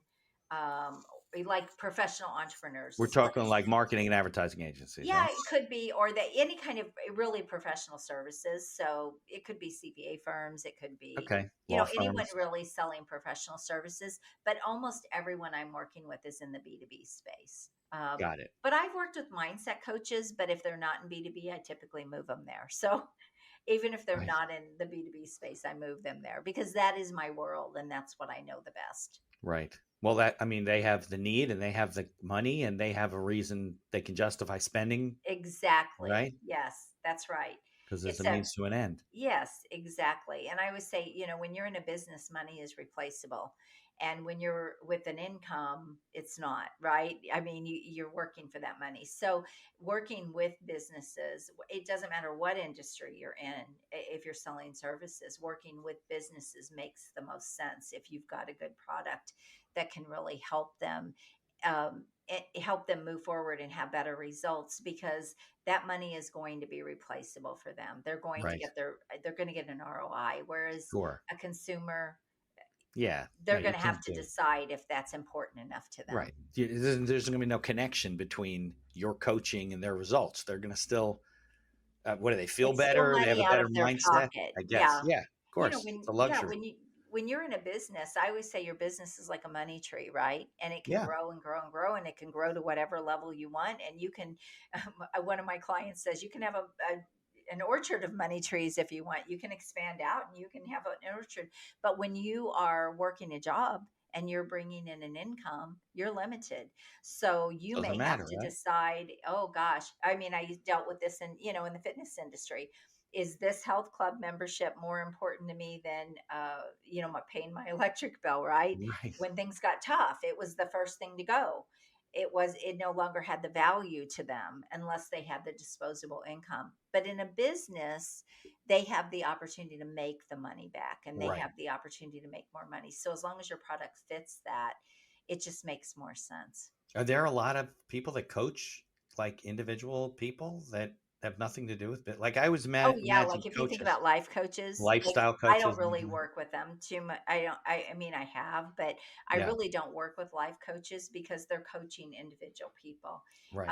um, like professional entrepreneurs. We're So talking like marketing and advertising agencies, yeah, right? it could be, or that any kind of really professional services. So it could be CPA firms, it could be, Okay. Law anyone firms. really selling professional services. But almost everyone I'm working with is in the B2B space. Got it. But I've worked with mindset coaches, but if they're not in B2B, I typically move them there. So even if they're Right. not in the B2B space, I move them there because that is my world and that's what I know the best. Right. Well, I mean, they have the need and they have the money and they have a reason they can justify spending, Exactly. right? Yes, that's right. Because there's a It's a means to an end. Yes, exactly. And I always say, when you're in a business, money is replaceable. And when you're with an income, it's not, right? I mean, you're working for that money. So, working with businesses, it doesn't matter what industry you're in, if you're selling services, working with businesses makes the most sense if you've got a good product that can really help them. Help them move forward and have better results because that money is going to be replaceable for them. Right. They're going to get an ROI. Whereas Sure. a consumer, Yeah. Yeah. they're You going to have can't to do it. decide if that's important enough to them. Right. There's going to be no connection between your coaching and their results. They're going to still, what do they feel It's still better? They have money a out better of their mindset, pocket. I guess. Yeah. Yeah. Of course. It's a luxury. When you're in a business, I always say your business is like a money tree, right? And it can Yeah. grow and grow and grow, and it can grow to whatever level you want. And you can, one of my clients says, you can have an orchard of money trees if you want. You can expand out and you can have an orchard. But when you are working a job and you're bringing in an income, you're limited. So you Doesn't may have matter, to right? decide, oh gosh, I mean, I dealt with this in the fitness industry. Is this health club membership more important to me than paying my electric bill, right? Right. When things got tough, it was the first thing to go. It no longer had the value to them unless they had the disposable income. But in a business, they have the opportunity to make the money back and they Right. have the opportunity to make more money. So as long as your product fits that, it just makes more sense. Are there a lot of people that coach like individual people that have nothing to do with it? Like I was Oh yeah, imagine like if you think coaches, about life coaches, like lifestyle I don't coaches. really work with them too much. I don't. I mean, I have, but I Yeah. really don't work with life coaches because they're coaching individual people. Right.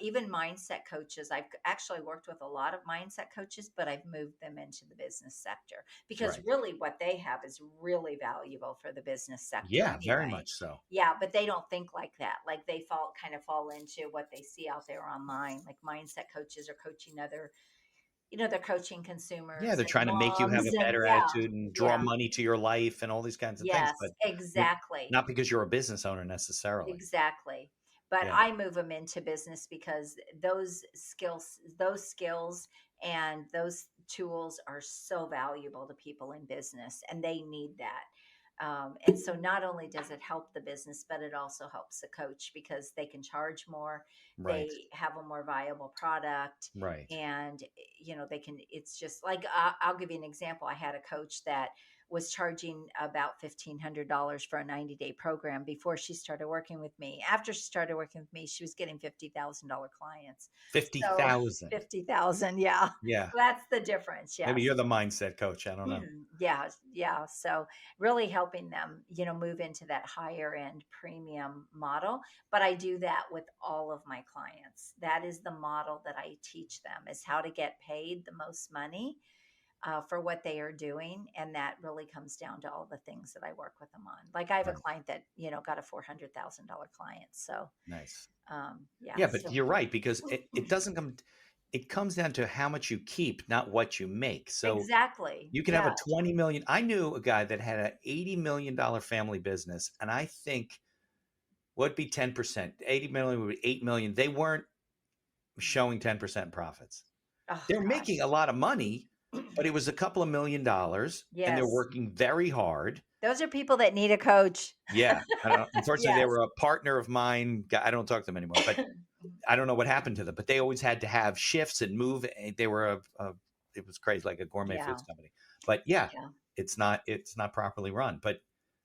Even mindset coaches. I've actually worked with a lot of mindset coaches, but I've moved them into the business sector because Right. really what they have is really valuable for the business sector Yeah. Very anyway. much so. Yeah, but they don't think like that. Like they fall into what they see out there online. Like mindset coaches are coaching other, they're coaching Yeah, consumers they're and trying to make you have moms a and better yeah, attitude and draw yeah, money to your life and all these kinds of things, yes, but you're exactly, not because you're a business owner necessarily. exactly. But Yeah. I move them into business because those skills and those tools are so valuable to people in business and they need that. And so not only does it help the business, but it also helps the coach because they can charge more, Right. they have a more viable product, Right. and they can. It's just like I'll give you an example. I had a coach that was charging about $1,500 for a 90-day program before she started working with me. After she started working with me, she was getting $50,000 clients. So 50,000. 50,000, yeah, Yeah. that's the difference. Maybe Yes. you're the mindset coach. I don't know. Yeah, yeah. So really helping them, move into that higher end premium model. But I do that with all of my clients. That is the model that I teach them is how to get paid the most money for what they are doing. And that really comes down to all the things that I work with them on. Like I have a Right. client that, got a $400,000 client. So, Nice. yeah. Yeah, but So, you're right because it doesn't come it comes down to how much you keep, not what you make. So exactly. you can have Yeah. a 20 million. I knew a guy that had an $80 million family business, and I think would be 10%. 80 million would be 8 million. They weren't showing 10% profits. Oh, They're making gosh. a lot of money, but it was a couple of $1 million and they're Yes. working very hard. Those are people that need a coach. Yeah. I don't know. Unfortunately, they Yes. were a partner of mine. I don't talk to them anymore, but I don't know what happened to them, but they always had to have shifts and move. They were it was crazy, like a gourmet Yeah. foods company. But yeah, Yeah. it's not properly run. But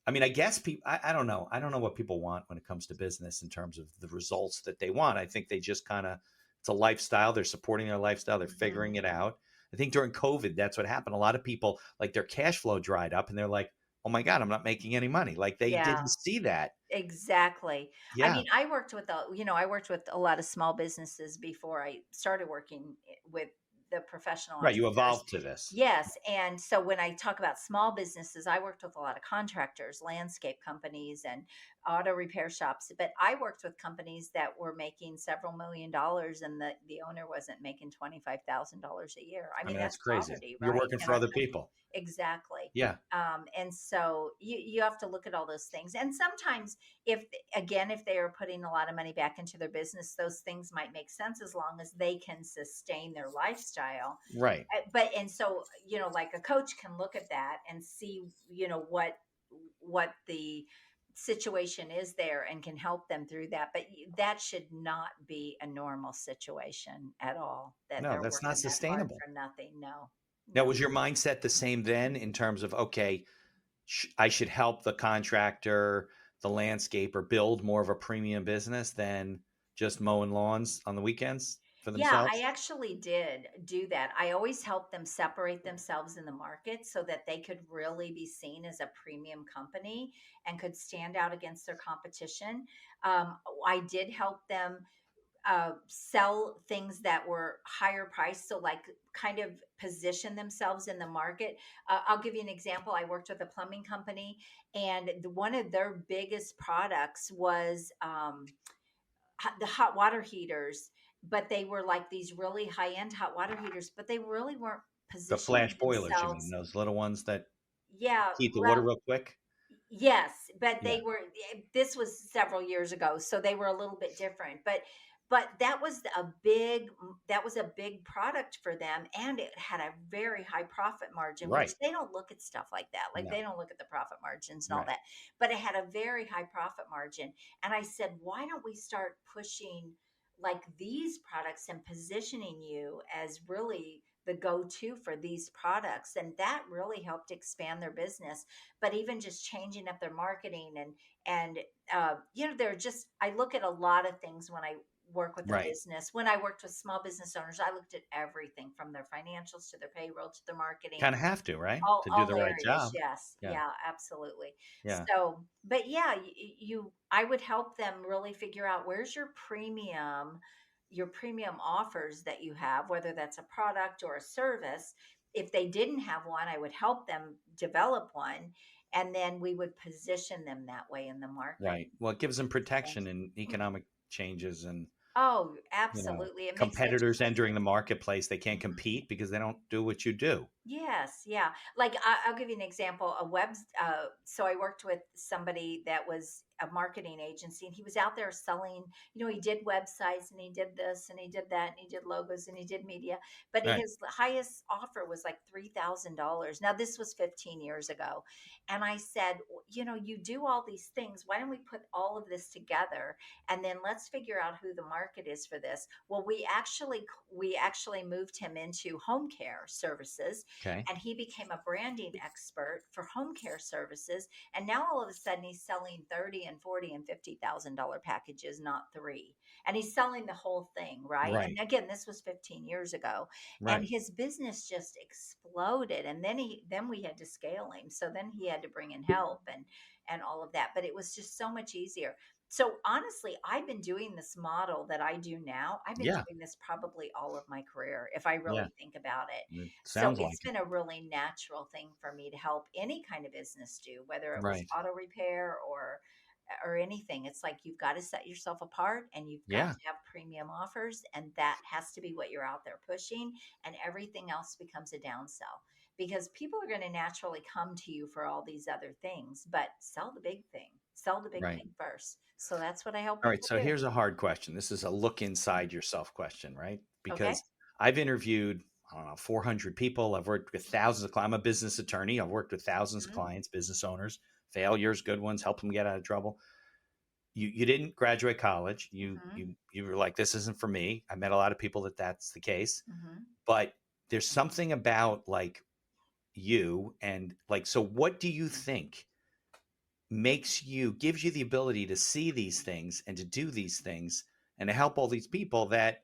I mean, I guess people, I don't know. I don't know what people want when it comes to business in terms of the results that they want. I think they just kind of, it's a lifestyle. They're supporting their lifestyle. They're Mhm. figuring it out. I think during COVID, that's what happened. A lot of people, like their cash flow dried up and they're like, oh my God, I'm not making any money. Like they Yeah. didn't see that. Exactly. I Yeah. mean, I worked with a lot of small businesses before I started working with the professional Right. You entrepreneurs. evolved to this. Yes, and so when I talk about small businesses, I worked with a lot of contractors, landscape companies, and auto repair shops. But I worked with companies that were making several $1,000,000 and the owner wasn't making $25,000 a year. I I mean, mean, that's that's crazy. poverty, You're right? working In for our other country. people. Exactly. Yeah. And so you have to look at all those things. And sometimes if they are putting a lot of money back into their business, those things might make sense as long as they can sustain their lifestyle. Right. And so, like a coach can look at that and see, what the situation is there and can help them through that. But that should not be a normal situation at all, that No, they're that's not working that hard sustainable. for nothing. No, Now, no. was your mindset the same then in terms of, okay, I should help the contractor, the landscaper build more of a premium business than just mowing lawns on the weekends for Yeah, I themselves? actually did do that. I always helped them separate themselves in the market so that they could really be seen as a premium company and could stand out against their competition. I did help them sell things that were higher priced. So, like, kind of position themselves in the market. I'll give you an example. I worked with a plumbing company, and one of their biggest products was the hot water heaters, but they were like these really high end hot water heaters, but they really weren't The positioning flash boilers, you mean, themselves. those little ones that Yeah, heat the water well, real quick? yes, but Yeah. this was several years ago, so they were a little bit different. But that was a big product for them, and it had a very high profit margin, which Right. they don't look at stuff like that. Like, No. they don't look at the profit margins and all Right. that. But it had a very high profit margin. And I said, why don't we start pushing like these products and positioning you as really the go-to for these products? And that really helped expand their business. But even just changing up their marketing and they're just, I look at a lot of things when I work with a Right. business. When I worked with small business owners, I looked at everything from their financials to their payroll to their marketing, Kind of have to, right? all To do all the right areas. job. Yes, Yeah. yeah, absolutely. Yeah. So, but yeah, I would help them really figure out where's your premium offers that you have, whether that's a product or a service. If they didn't have one, I would help them develop one, and then we would position them that way in the market. Right. Well, it gives them So, protection in economic changes and, oh, absolutely. It makes such a competitors difference. entering the marketplace. They can't compete because they don't do what you do. Yes, yeah. Like, I'll give you an example. So I worked with somebody that was a marketing agency, and he was out there selling. He did websites, and he did this, and he did that, and he did logos, and he did media. But Right. his highest offer was like $3,000. Now, this was 15 years ago, and I said, you do all these things. Why don't we put all of this together, and then let's figure out who the market is for this? Well, we actually moved him into home care services, Okay. and he became a branding expert for home care services. And now all of a sudden he's selling 30 and 40 and $50,000 packages, not three. And he's selling the whole thing, right? And Right. again, this was 15 years ago. And Right. his business just exploded. And then we had to scale him. So then he had to bring in help and all of that. But it was just so much easier. So honestly, I've been doing this model that I do now. I've been Yeah. doing this probably all of my career, if I Yeah. really think about it. It So sounds it's like it. been a really natural thing for me to help any kind of business do, whether it was Right. auto repair or anything. It's like you've got to set yourself apart, and you've got Yeah. to have premium offers, and that has to be what you're out there pushing, and everything else becomes a downsell, because people are going to naturally come to you for all these other things, but sell the big thing. Sell the big Right. thing first. So that's what I help All right. people So do. here's a hard question. This is a look inside yourself question, right? Okay. Because I've interviewed, I don't know, 400 people. I've worked with thousands of clients. I'm a business attorney. I've worked with thousands of Mhm. clients, business owners, failures, good ones, help them get out of trouble. You didn't graduate college. You Mhm. you you were like, this isn't for me. I met a lot of people that's the case, Mhm. but there's something about like you and like, so what do you think gives you the ability to see these things and to do these things and to help all these people that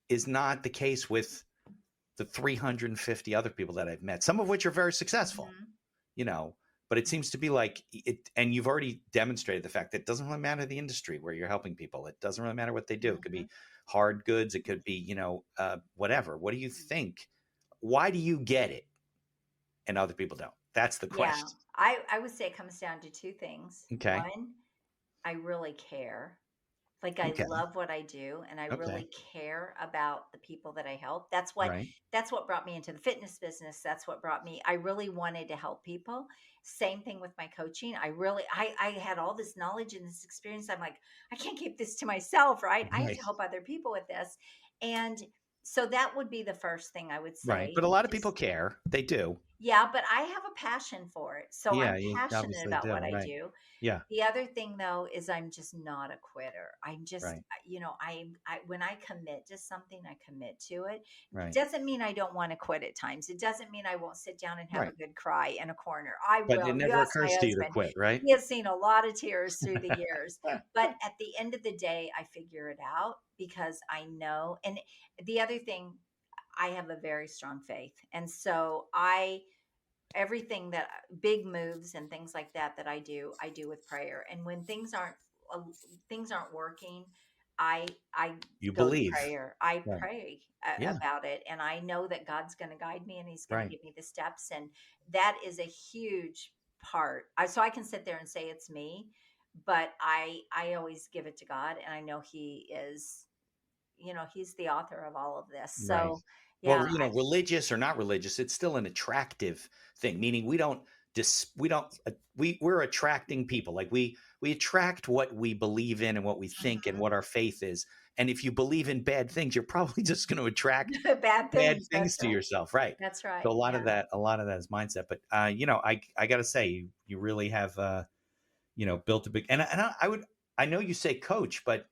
is not the case with the 350 other people that I've met, some of which are very successful, Mhm. you know, but it seems to be like it, and you've already demonstrated the fact that it doesn't really matter the industry where you're helping people. It doesn't really matter what they do. It could Mhm. be hard goods. It could be, whatever. What do you think? Why do you get it and other people don't? That's the Yeah, question. I would say it comes down to two things. Okay. One, I really care. Like, I Okay. love what I do, and I Okay. really care about the people that I help. Right. That's what brought me into the fitness business. That's what brought me I really wanted to help people. Same thing with my coaching. I had all this knowledge and this experience. I'm like, I can't keep this to myself, right? I have Right. to help other people with this. And so that would be the first thing I would Right. say. But a lot of people Just care. They do. yeah, but I have a passion for it. So Yeah, I'm you passionate obviously about do. what I Right. do. Yeah. The other thing though is I'm just not a quitter. I'm just, Right. when I commit to something, I commit to it. It Right. doesn't mean I don't want to quit at times. It doesn't mean I won't sit down and have a Right. good cry in a corner. I But it will. You never ask my occurs to you to husband. quit, right? He has seen a lot of tears through the years. But at the end of the day, I figure it out because I know. And the other thing, I have a very strong faith. And so everything that big moves and things like that that I do with prayer. And when uh, things aren't working, I You go to believe. prayer. I Right. pray Yeah. about it, and I know that God's going to guide me and He's going to Right. give me the steps, and that is a huge part. So I can sit there and say it's me, but I always give it to God, and I know He is, He's the author of all of this. Right. So yeah, Well, religious or not religious, it's still an attractive thing, meaning we don't we're attracting people. Like we attract what we believe in and what we think and mhm. what our faith is. And if you believe in bad things, you're probably just going to attract Bad bad things. things That's to right. yourself, right? That's So right. Yeah. a lot of that is mindset. But I got to say, you really have built a big and I know you say coach, but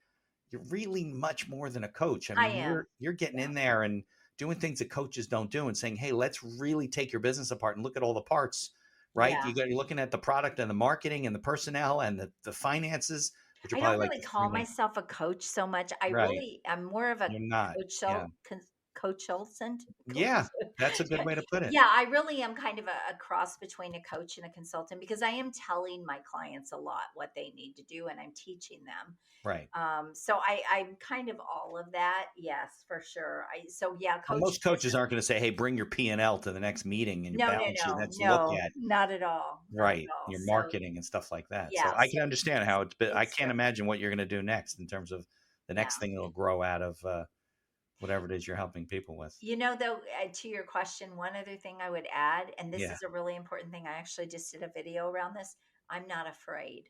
you're really much more than a coach. I I mean, am. you're getting Yeah. in there and doing things that coaches don't do and saying, "Hey, let's really take your business apart and look at all the parts." Right? Yeah. You're looking at the product and the marketing and the personnel and the finances, which are I probably don't like really the three call main. myself a coach so much. I Right. really am more of a You're not. coach Yeah. consultant. Yeah. That's a good way to put it. Yeah, I really am kind of a cross between a coach and a consultant because I am telling my clients a lot what they need to do and I'm teaching them. Right. So I'm kind of all of that. Yes, for sure. So yeah, Well, coaching most is coaches aren't going to say, "Hey, bring your P&L to the next meeting and your no, no, balance sheet. no, Let's look no, at not at all. Not at right all. your So marketing and stuff like that." yeah, So I can so understand how it's. But I it's can't imagine what you're going to do next in terms of the yeah. next thing that'll grow out of whatever it is you're helping people with. Though, to your question, one other thing I would add, and this Yeah. is a really important thing. I actually just did a video around this. I'm not afraid.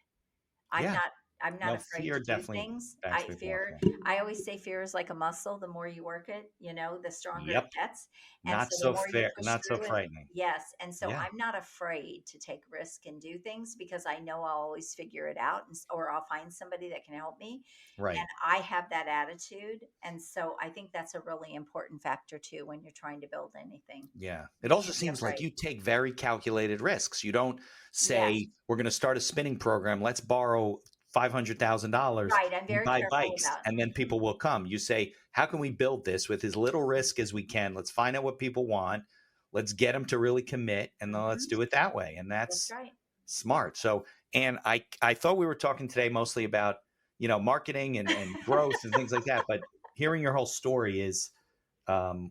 I'm Yeah. not I'm not No, afraid to fear do definitely things. backs people up. Yeah. I always say fear is like a muscle. The more you work it, the stronger it Yep. gets. And Not so the so more you fair. push Not so through and frightening. yes, and so Yeah. I'm not afraid to take risk and do things because I know I'll always figure it out or I'll find somebody that can help me. And Right. I have that attitude. And so I think that's a really important factor too when you're trying to build anything. Yeah. It You also can't be seems like afraid. you take very calculated risks. You don't Yes. say, we're going to start a spinning program. Let's borrow $500,000 Right. I'm and very buy careful bikes, about and then people will come. You say, how can we build this with as little risk as we can? Let's find out what people want. Let's get them to really commit, and then let's Mhm. do it that way. And That's that's right. smart. So, and I thought we were talking today mostly about, marketing and growth and things like that. But hearing your whole story is,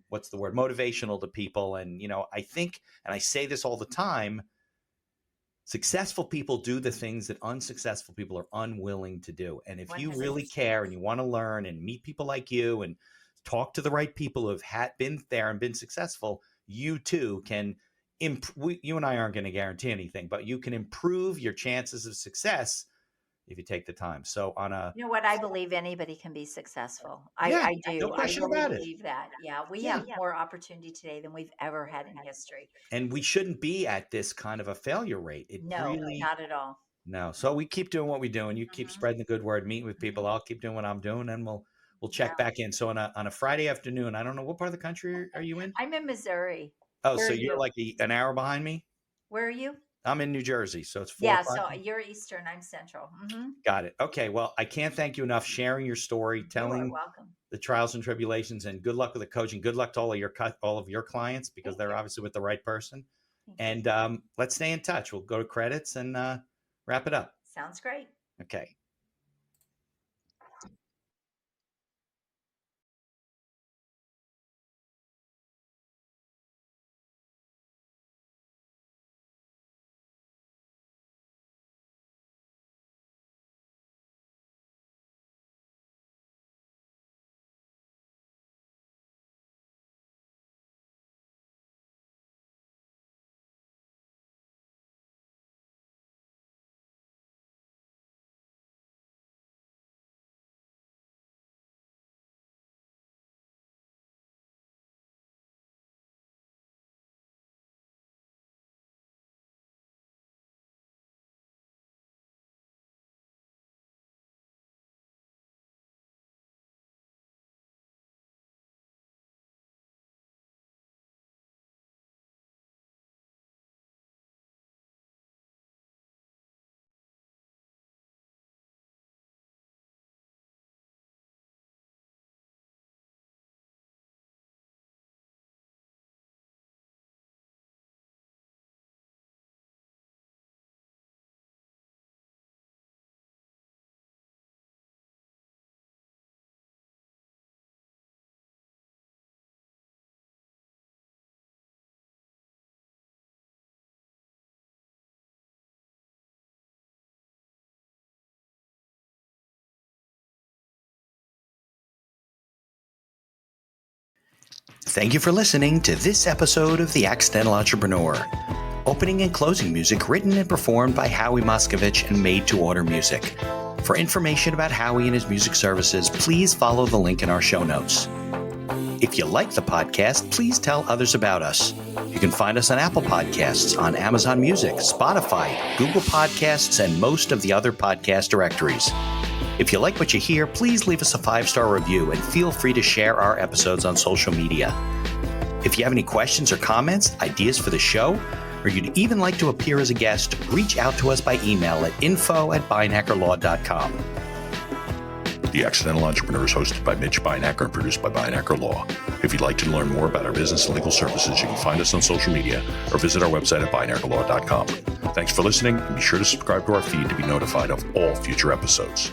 what's the word, motivational to people. And I think, and I say this all the time, successful people do the things that unsuccessful people are unwilling to do. And if you really 100%. care and you want to learn and meet people like you and talk to the right people who have been there and been successful, you too can you and I aren't going to guarantee anything, but you can improve your chances of success if you take the time. So on a You know what? I believe anybody can be successful. yeah, I no do. I question really about it. believe that. Yeah, we Yeah. have more opportunity today than we've ever had in history. And we shouldn't be at this kind of a failure rate. It No, really not at all. no. So we keep doing what we do, and you keep Hmm. spreading the good word, meeting with Hmm. people. I'll keep doing what I'm doing, and we'll Yeah. check back in. So on a Friday afternoon, I don't know what part of the country are you in? I'm in Missouri. Oh, Where so are you're you? like an hour behind me. Where are you? I'm in New Jersey, so it's 4 o'clock. So you're Eastern, I'm Central. Got it. Okay. Well, I can't thank you enough sharing your story, You are telling welcome. the trials and tribulations, and good luck with the coaching. Good luck to all of your clients because Thank they're you. obviously with the right person. Thank you. And let's stay in touch. We'll go to credits and wrap it up. Sounds great. Okay. Thank you for listening to this episode of The Accidental Entrepreneur. Opening and closing music written and performed by Howie Moskovich and made to order music. For information about Howie and his music services, please follow the link in our show notes. If you like the podcast, please tell others about us. You can find us on Apple Podcasts, on Amazon Music, Spotify, Google Podcasts, and most of the other podcast directories. If you like what you hear, please leave us a 5-star review and feel free to share our episodes on social media. If you have any questions or comments, ideas for the show, or you'd even like to appear as a guest, reach out to us by email at info@beinhackerlaw.com. The Accidental Entrepreneur is hosted by Mitch Beinhacker and produced by Beinhacker Law. If you'd like to learn more about our business and legal services, you can find us on social media or visit our website at beinhackerlaw.com. Thanks for listening, and be sure to subscribe to our feed to be notified of all future episodes.